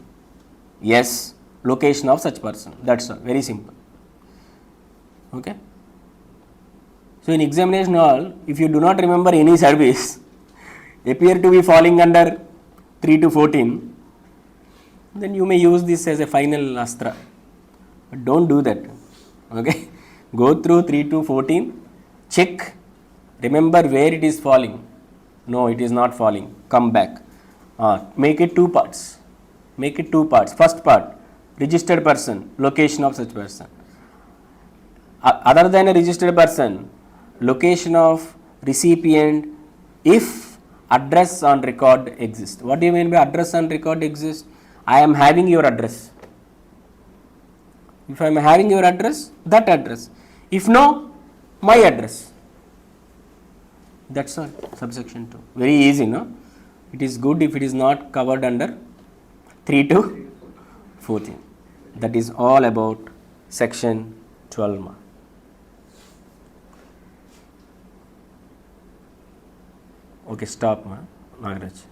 Yes, location of such person. That's all. Very simple. Okay. So, in examination hall, if you do not remember any service, appear to be falling under 3 to 14, then you may use this as a final astra. But don't do that. Okay. Go through 3 to 14, check, remember where it is falling. No, it is not falling. Come back. Make it 2 parts. First part, registered person, location of such person. Other than a registered person, location of recipient if address on record exists. What do you mean by address on record exists? I am having your address. If I am having your address, that address. If no, my address. That's all. Subsection 2. Very easy, no? It is good if it is not covered under 3 to 14. That is all about section 12 ma. Okay, stop ma, Nagaraj.